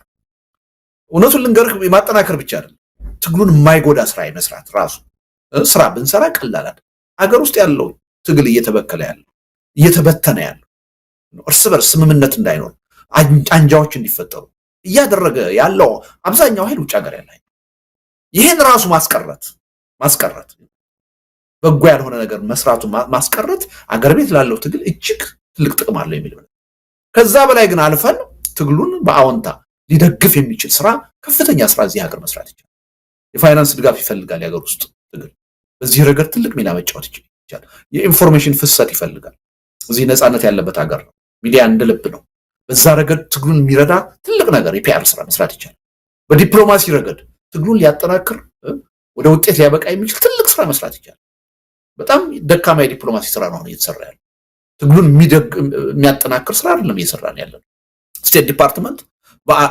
[SPEAKER 2] እውነቱን ልንገርህ የማጠናከር ብቻ አይደለም፣ ትግሉን የማይጎዳ ስራ የመስራት ራሱ ስራ ብንሰራ ቀላል አይደል። አገር ውስጥ ያለው ትግል እየተበከለ ያለው እየተበተነ ያለው እርስ በርስ ስምምነት እንዳይኖር አንጃዎች እንዲፈጠሩ እያደረገ ያለው አብዛኛው ኃይል ውጭ ሀገር ያለ ይሄን ራሱ ማስቀረት በጎ ያልሆነ ነገር መስራቱ ማስቀረት አገር ቤት ላለው ትግል እጅግ ትልቅ ጥቅም አለው የሚል ነው። ከዛ በላይ ግን አልፈን ትግሉን በአዎንታ ሊደግፍ የሚችል ስራ ከፍተኛ ስራ እዚህ ሀገር መስራት ይችላል። የፋይናንስ ድጋፍ ይፈልጋል። የሀገር ውስጥ ትግል በዚህ ረገድ ትልቅ ሚና መጫወት ይችላል። የኢንፎርሜሽን ፍሰት ይፈልጋል። እዚህ ነፃነት ያለበት ሀገር ነው። ሚዲያ እንደልብ ነው። በዛ ረገድ ትግሉን የሚረዳ ትልቅ ነገር የፒአር ስራ መስራት ይችላል። በዲፕሎማሲ ረገድ ትግሉን ሊያጠናክር ወደ ውጤት ሊያበቃ የሚችል ትልቅ ስራ መስራት ይችላል። በጣም ደካማ የዲፕሎማሲ ስራ ነው እየተሰራ ያለው። ትግሉን የሚያጠናክር ስራ አይደለም እየሰራን ያለው። ስቴት ዲፓርትመንት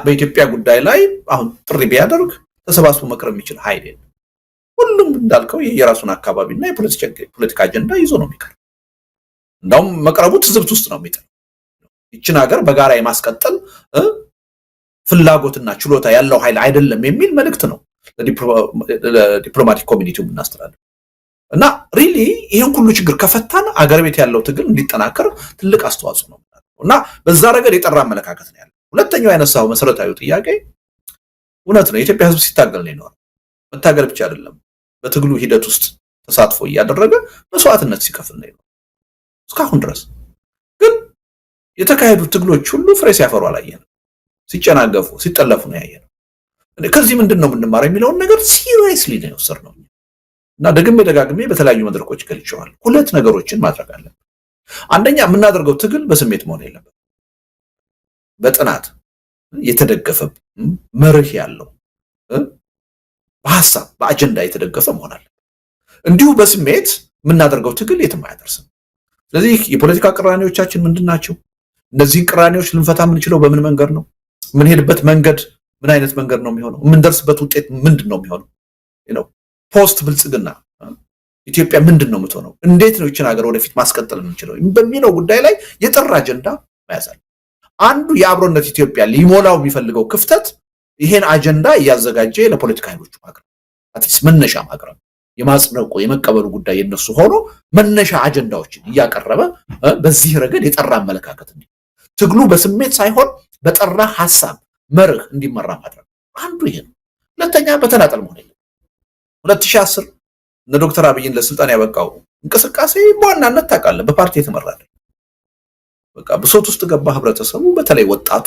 [SPEAKER 2] በኢትዮጵያ ጉዳይ ላይ አሁን ጥሪ ቢያደርግ ተሰባስቦ መቅረብ የሚችል ኃይል የለም። ሁሉም እንዳልከው የራሱን አካባቢና የፖለቲካ አጀንዳ ይዞ ነው የሚቀርብ። እንዳውም መቅረቡ ትዝብት ውስጥ ነው የሚጥል። ይችን ሀገር በጋራ የማስቀጠል ፍላጎትና ችሎታ ያለው ኃይል አይደለም የሚል መልእክት ነው ለዲፕሎማቲክ ኮሚኒቲው እናስተላልፍ እና ሪሊ ይሄን ሁሉ ችግር ከፈታን አገር ቤት ያለው ትግል እንዲጠናከር ትልቅ አስተዋጽኦ ነው እና በዛ ረገድ የጠራ አመለካከት ነው ያለው። ሁለተኛው ያነሳው መሰረታዊ ጥያቄ እውነት ነው። የኢትዮጵያ ሕዝብ ሲታገል ነው የኖረው። መታገል ብቻ አይደለም፣ በትግሉ ሂደት ውስጥ ተሳትፎ እያደረገ መስዋዕትነት ሲከፍል ነው የኖረው እስካሁን ድረስ። ግን የተካሄዱ ትግሎች ሁሉ ፍሬ ሲያፈሩ አላየንም። ሲጨናገፉ ሲጠለፉ ነው ያየነው። ከዚህ ምንድነው የምንማረው የሚለውን ነገር ሲሪየስሊ ነው የወሰድነው እና ደጋግሜ በተለያዩ መድረኮች ገልጬዋለሁ። ሁለት ነገሮችን ማድረግ አለብን። አንደኛ የምናደርገው ትግል በስሜት መሆን የለበትም። በጥናት የተደገፈ መርህ ያለው በሐሳብ በአጀንዳ የተደገፈ መሆን አለበት። እንዲሁ በስሜት የምናደርገው ትግል የትም አያደርስም። ስለዚህ የፖለቲካ ቅራኔዎቻችን ምንድናቸው? እነዚህን ቅራኔዎች ልንፈታ የምንችለው በምን መንገድ ነው? የምንሄድበት መንገድ ምን አይነት መንገድ ነው የሚሆነው? የምንደርስበት ውጤት ምንድነው የሚሆነው? ፖስት ብልጽግና ኢትዮጵያ ምንድነው የምትሆነው? እንዴት ነው ይችን ሀገር ወደፊት ማስቀጠል የምንችለው በሚለው ጉዳይ ላይ የጠራ አጀንዳ መያዛል። አንዱ የአብሮነት ኢትዮጵያ ሊሞላው የሚፈልገው ክፍተት ይሄን አጀንዳ እያዘጋጀ ለፖለቲካ ኃይሎች ማቅረብ አትሊስት መነሻ ማቅረብ የማጽደቁ የመቀበሉ ጉዳይ የነሱ ሆኖ መነሻ አጀንዳዎችን እያቀረበ በዚህ ረገድ የጠራ አመለካከት እንዲ ትግሉ በስሜት ሳይሆን በጠራ ሐሳብ መርህ እንዲመራ ማድረግ አንዱ ይሄ ነው። ሁለተኛ በተናጠል መሆን የለም። 2010 እነ ዶክተር አብይን ለስልጣን ያበቃው እንቅስቃሴ በዋናነት ታውቃለህ በፓርቲ የተመራ ነው። በቃ ብሶት ውስጥ ገባ ህብረተሰቡ፣ በተለይ ወጣቱ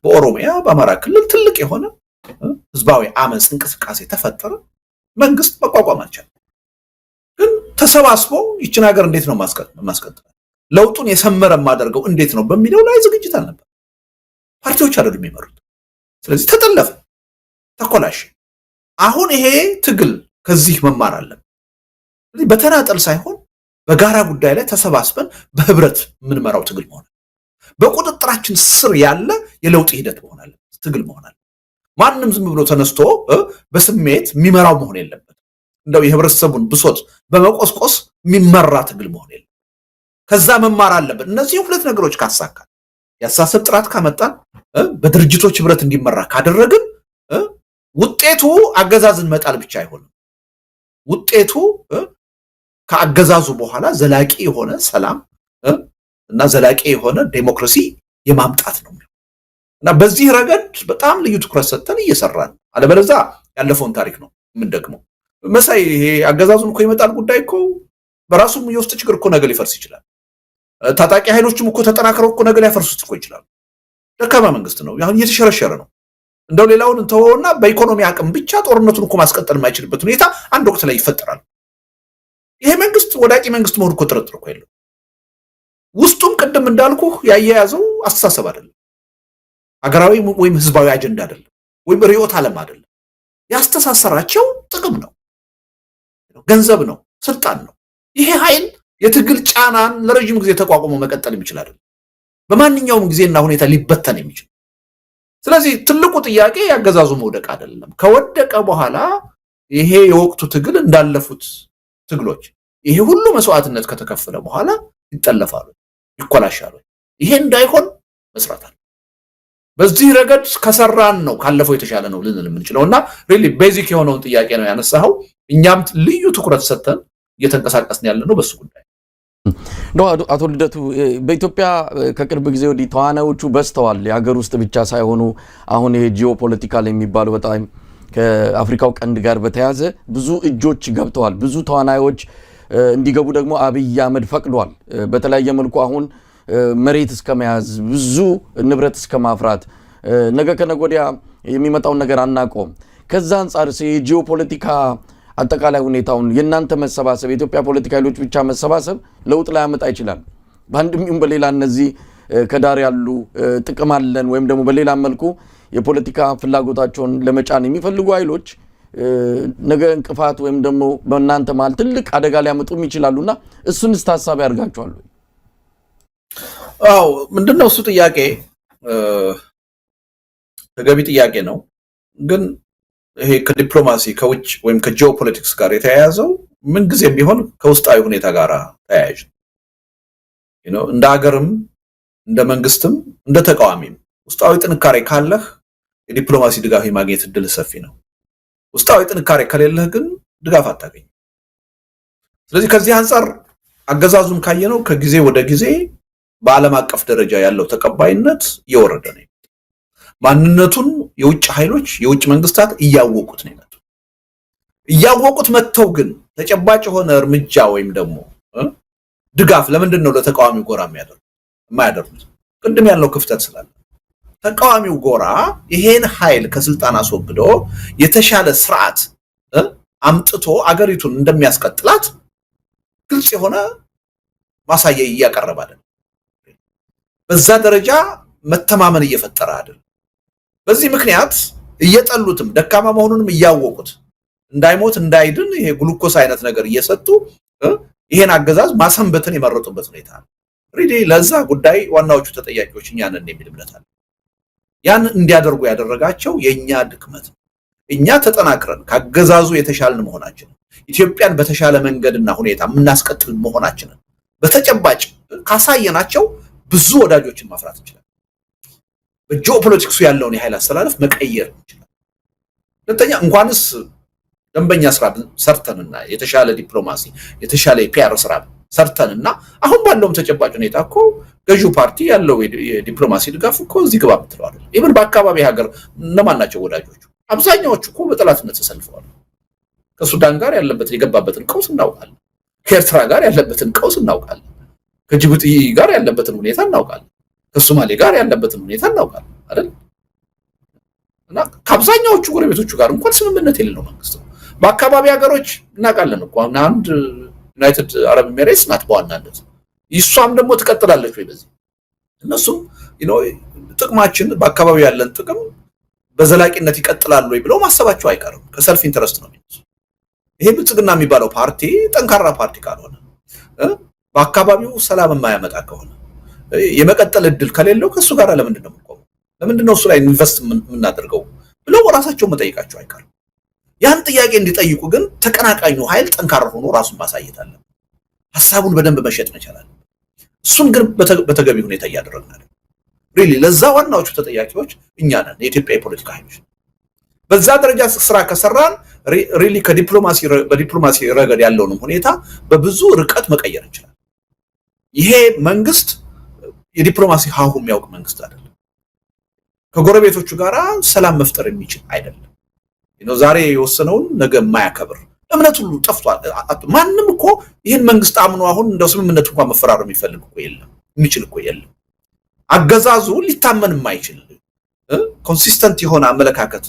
[SPEAKER 2] በኦሮሚያ በአማራ ክልል ትልቅ የሆነ ህዝባዊ አመጽ እንቅስቃሴ ተፈጠረ። መንግስት መቋቋም አልቻለም። ግን ተሰባስቦ ይችን ሀገር እንዴት ነው ማስቀጠል ለውጡን የሰመረ ማደርገው እንዴት ነው በሚለው ላይ ዝግጅት አልነበር። ፓርቲዎች አይደሉም የሚመሩት። ስለዚህ ተጠለፈ፣ ተኮላሽ። አሁን ይሄ ትግል ከዚህ መማር አለበት። ስለዚህ በተናጠል ሳይሆን በጋራ ጉዳይ ላይ ተሰባስበን በህብረት የምንመራው ትግል መሆን፣ በቁጥጥራችን ስር ያለ የለውጥ ሂደት መሆን አለበት፣ ትግል መሆን አለበት። ማንም ዝም ብሎ ተነስቶ በስሜት የሚመራው መሆን የለበት። እንደው የህብረተሰቡን ብሶት በመቆስቆስ የሚመራ ትግል መሆን የለበት። ከዛ መማር አለበት። እነዚህ ሁለት ነገሮች ካሳካል፣ ያሳሰብ ጥራት ካመጣን፣ በድርጅቶች ህብረት እንዲመራ ካደረግን ውጤቱ አገዛዝን መጣል ብቻ አይሆንም። ውጤቱ ከአገዛዙ በኋላ ዘላቂ የሆነ ሰላም እና ዘላቂ የሆነ ዴሞክራሲ የማምጣት ነው እና በዚህ ረገድ በጣም ልዩ ትኩረት ሰጥተን እየሰራን፣ አለበለዚያ ያለፈውን ታሪክ ነው የምንደግመው። መሳይ ይሄ አገዛዙን እኮ የመጣል ጉዳይ እኮ በራሱም የውስጥ ችግር እኮ ነገ ሊፈርስ ይችላል። ታጣቂ ኃይሎችም እኮ ተጠናክረው እኮ ነገ ሊያፈርሱት እኮ ይችላሉ። ደካማ መንግስት ነው፣ አሁን እየተሸረሸረ ነው። እንደው ሌላውን እንተወውና በኢኮኖሚ አቅም ብቻ ጦርነቱን እኮ ማስቀጠል የማይችልበት ሁኔታ አንድ ወቅት ላይ ይፈጠራል። ይሄ መንግስት ወዳቂ መንግስት መሆኑ እኮ ጥርጥር እኮ የለው። ውስጡም ቅድም እንዳልኩ ያያያዘው አስተሳሰብ አይደለም፣ ሀገራዊ ወይም ህዝባዊ አጀንዳ አይደለም፣ ወይም ርዕዮተ ዓለም አይደለም። ያስተሳሰራቸው ጥቅም ነው፣ ገንዘብ ነው፣ ስልጣን ነው። ይሄ ኃይል የትግል ጫናን ለረጅም ጊዜ ተቋቁሞ መቀጠል የሚችል አይደለም፣ በማንኛውም ጊዜና ሁኔታ ሊበተን የሚችል። ስለዚህ ትልቁ ጥያቄ ያገዛዙ መውደቅ አይደለም። ከወደቀ በኋላ ይሄ የወቅቱ ትግል እንዳለፉት ትግሎች ይሄ ሁሉ መስዋዕትነት ከተከፈለ በኋላ ይጠለፋሉ፣ ይኮላሻሉ። ይሄ እንዳይሆን መስራት አለ። በዚህ ረገድ ከሰራን ነው ካለፈው የተሻለ ነው ልንል የምንችለውና ሪሊ ቤዚክ የሆነውን ጥያቄ ነው ያነሳው። እኛም ልዩ ትኩረት ሰጥተን እየተንቀሳቀስን ያለነው በሱ ጉዳይ
[SPEAKER 1] ነው። አቶ ልደቱ በኢትዮጵያ ከቅርብ ጊዜ ወዲህ ተዋናዮቹ በዝተዋል። የሀገር ውስጥ ብቻ ሳይሆኑ አሁን ይሄ ጂኦፖለቲካል የሚባለው በጣም ከአፍሪካው ቀንድ ጋር በተያያዘ ብዙ እጆች ገብተዋል። ብዙ ተዋናዮች እንዲገቡ ደግሞ አብይ አህመድ ፈቅዷል። በተለያየ መልኩ አሁን መሬት እስከመያዝ ብዙ ንብረት እስከማፍራት ነገ ከነገ ወዲያ የሚመጣውን ነገር አናቆም። ከዛ አንጻር የጂኦፖለቲካ አጠቃላይ ሁኔታውን የእናንተ መሰባሰብ የኢትዮጵያ ፖለቲካ ኃይሎች ብቻ መሰባሰብ ለውጥ ላይ ያመጣ ይችላል። በአንድም ይሁን በሌላ እነዚህ ከዳር ያሉ ጥቅም አለን ወይም ደግሞ በሌላ መልኩ የፖለቲካ ፍላጎታቸውን ለመጫን የሚፈልጉ ኃይሎች ነገ እንቅፋት ወይም ደግሞ በእናንተ መሃል ትልቅ አደጋ ሊያመጡም ይችላሉና እሱንስ ታሳቢ ያርጋቸዋል?
[SPEAKER 2] አዎ ምንድነው እሱ ጥያቄ ተገቢ ጥያቄ ነው። ግን ይሄ ከዲፕሎማሲ ከውጭ ወይም ከጂኦፖለቲክስ ጋር የተያያዘው ምን ጊዜም ቢሆን ከውስጣዊ ሁኔታ ጋር ተያያዥ ነው። እንደ ሀገርም እንደ መንግስትም እንደ ተቃዋሚም ውስጣዊ ጥንካሬ ካለህ የዲፕሎማሲ ድጋፍ የማግኘት እድል ሰፊ ነው። ውስጣዊ ጥንካሬ ከሌለህ ግን ድጋፍ አታገኝም። ስለዚህ ከዚህ አንፃር አገዛዙን ካየነው ከጊዜ ወደ ጊዜ በዓለም አቀፍ ደረጃ ያለው ተቀባይነት እየወረደ ነው። ማንነቱን የውጭ ኃይሎች የውጭ መንግስታት እያወቁት ነው የመጡት። እያወቁት መጥተው ግን ተጨባጭ የሆነ እርምጃ ወይም ደግሞ ድጋፍ ለምንድን ነው ለተቃዋሚው ጎራ የማያደርጉት? ቅድም ያለው ክፍተት ስላለ ተቃዋሚው ጎራ ይሄን ኃይል ከስልጣን አስወግዶ የተሻለ ስርዓት አምጥቶ አገሪቱን እንደሚያስቀጥላት ግልጽ የሆነ ማሳያ እያቀረበ አይደል? በዛ ደረጃ መተማመን እየፈጠረ አይደል? በዚህ ምክንያት እየጠሉትም ደካማ መሆኑንም እያወቁት እንዳይሞት እንዳይድን ይሄ ግሉኮስ አይነት ነገር እየሰጡ ይሄን አገዛዝ ማሰንበትን የመረጡበት ሁኔታ ነው። ሪዲ ለዛ ጉዳይ ዋናዎቹ ተጠያቂዎች እኛ ነን የሚል እምነት አለ። ያን እንዲያደርጉ ያደረጋቸው የኛ ድክመት እኛ ተጠናክረን ካገዛዙ የተሻለን መሆናችን ኢትዮጵያን በተሻለ መንገድና ሁኔታ ምናስቀጥል መሆናችን በተጨባጭ ካሳየናቸው ብዙ ወዳጆችን ማፍራት እንችላለን በጂኦፖለቲክሱ ያለውን የኃይል አስተላለፍ መቀየር እንችላለን ለተኛ እንኳንስ ደንበኛ ስራ ሰርተንና የተሻለ ዲፕሎማሲ የተሻለ ፒአር ስራ ሰርተንና አሁን ባለው ተጨባጭ ሁኔታ እኮ ገዢው ፓርቲ ያለው የዲፕሎማሲ ድጋፍ እኮ እዚህ ግባ ብትለዋል ኢቭን በአካባቢ ሀገር እነማን ናቸው ወዳጆቹ አብዛኛዎቹ እኮ በጠላትነት ተሰልፈዋል ከሱዳን ጋር ያለበትን የገባበትን ቀውስ እናውቃለን ከኤርትራ ጋር ያለበትን ቀውስ እናውቃለን ከጅቡቲ ጋር ያለበትን ሁኔታ እናውቃለን ከሶማሌ ጋር ያለበትን ሁኔታ እናውቃለን አይደል እና ከአብዛኛዎቹ ጎረቤቶቹ ጋር እንኳን ስምምነት የሌለው መንግስት ነው በአካባቢ ሀገሮች እናውቃለን እኮ አንድ ዩናይትድ አረብ ኤሚሬትስ ናት በዋናነት ይሷም ደግሞ ትቀጥላለች ወይ በዚህ እነሱም ጥቅማችን በአካባቢ ያለን ጥቅም በዘላቂነት ይቀጥላል ወይ ብለው ማሰባቸው አይቀርም ከሰልፍ ኢንተረስት ነው ይሄ ብልጽግና የሚባለው ፓርቲ ጠንካራ ፓርቲ ካልሆነ በአካባቢው ሰላም የማያመጣ ከሆነ የመቀጠል እድል ከሌለው ከሱ ጋር ለምንድነው የምንቆመው ለምንድነው እሱ ላይ ኢንቨስት የምናደርገው ብለው ራሳቸው መጠየቃቸው አይቀርም ያን ጥያቄ እንዲጠይቁ ግን ተቀናቃኙ ኃይል ጠንካራ ሆኖ ራሱን ማሳየት አለ ሐሳቡን በደንብ መሸጥ መቻላል እሱን ግን በተገቢ ሁኔታ ያደረግን አይደል ሪሊ ለዛ ዋናዎቹ ተጠያቂዎች እኛ ነን የኢትዮጵያ ፖለቲካ ኃይሎች በዛ ደረጃ ስራ ከሰራን ሪሊ በዲፕሎማሲ ረገድ ያለውን ሁኔታ በብዙ ርቀት መቀየር እንችላለን ይሄ መንግስት የዲፕሎማሲ ሀሁ የሚያውቅ መንግስት አይደለም ከጎረቤቶቹ ጋር ሰላም መፍጠር የሚችል አይደለም ዛሬ የወሰነውን ነገ የማያከብር እምነት ሁሉ ጠፍቷል ማንንም እኮ ይሄን መንግስት አምኖ አሁን እንደው ስምምነት እንኳን መፈራረም የሚፈልግ እኮ የለም የሚችል እኮ የለም አገዛዙ ሊታመን የማይችል ኮንሲስተንት የሆነ አመለካከት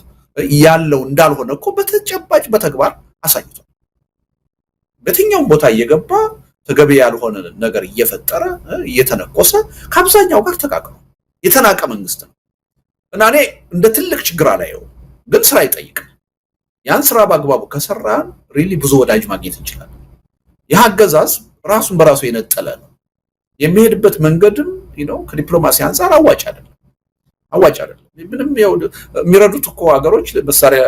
[SPEAKER 2] ያለው እንዳልሆነ እኮ በተጨባጭ በተግባር አሳይቷል በትኛውም ቦታ እየገባ ተገቢ ያልሆነ ነገር እየፈጠረ እየተነቆሰ ከአብዛኛው ጋር ተቃቅሮ የተናቀ መንግስት ነው እና እኔ እንደ ትልቅ ችግር አላየው ግን ስራ ይጠይቃል ያን ስራ በአግባቡ ከሰራን ሪሊ ብዙ ወዳጅ ማግኘት እንችላለን የሀገዛዝ ራሱን በራሱ የነጠለ ነው የሚሄድበት መንገድም ከዲፕሎማሲ አንፃር አዋጭ አይደለም ምንም የሚረዱት እኮ ሀገሮች ለመሳሪያ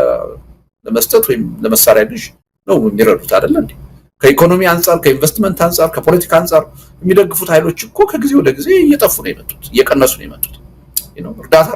[SPEAKER 2] ለመስጠት ወይም ለመሳሪያ ግዥ ነው የሚረዱት አይደል እንዴ ከኢኮኖሚ አንፃር ከኢንቨስትመንት አንፃር ከፖለቲካ አንፃር የሚደግፉት ኃይሎች እኮ ከጊዜ ወደ ጊዜ እየጠፉ ነው የመጡት እየቀነሱ ነው የመጡት እርዳታ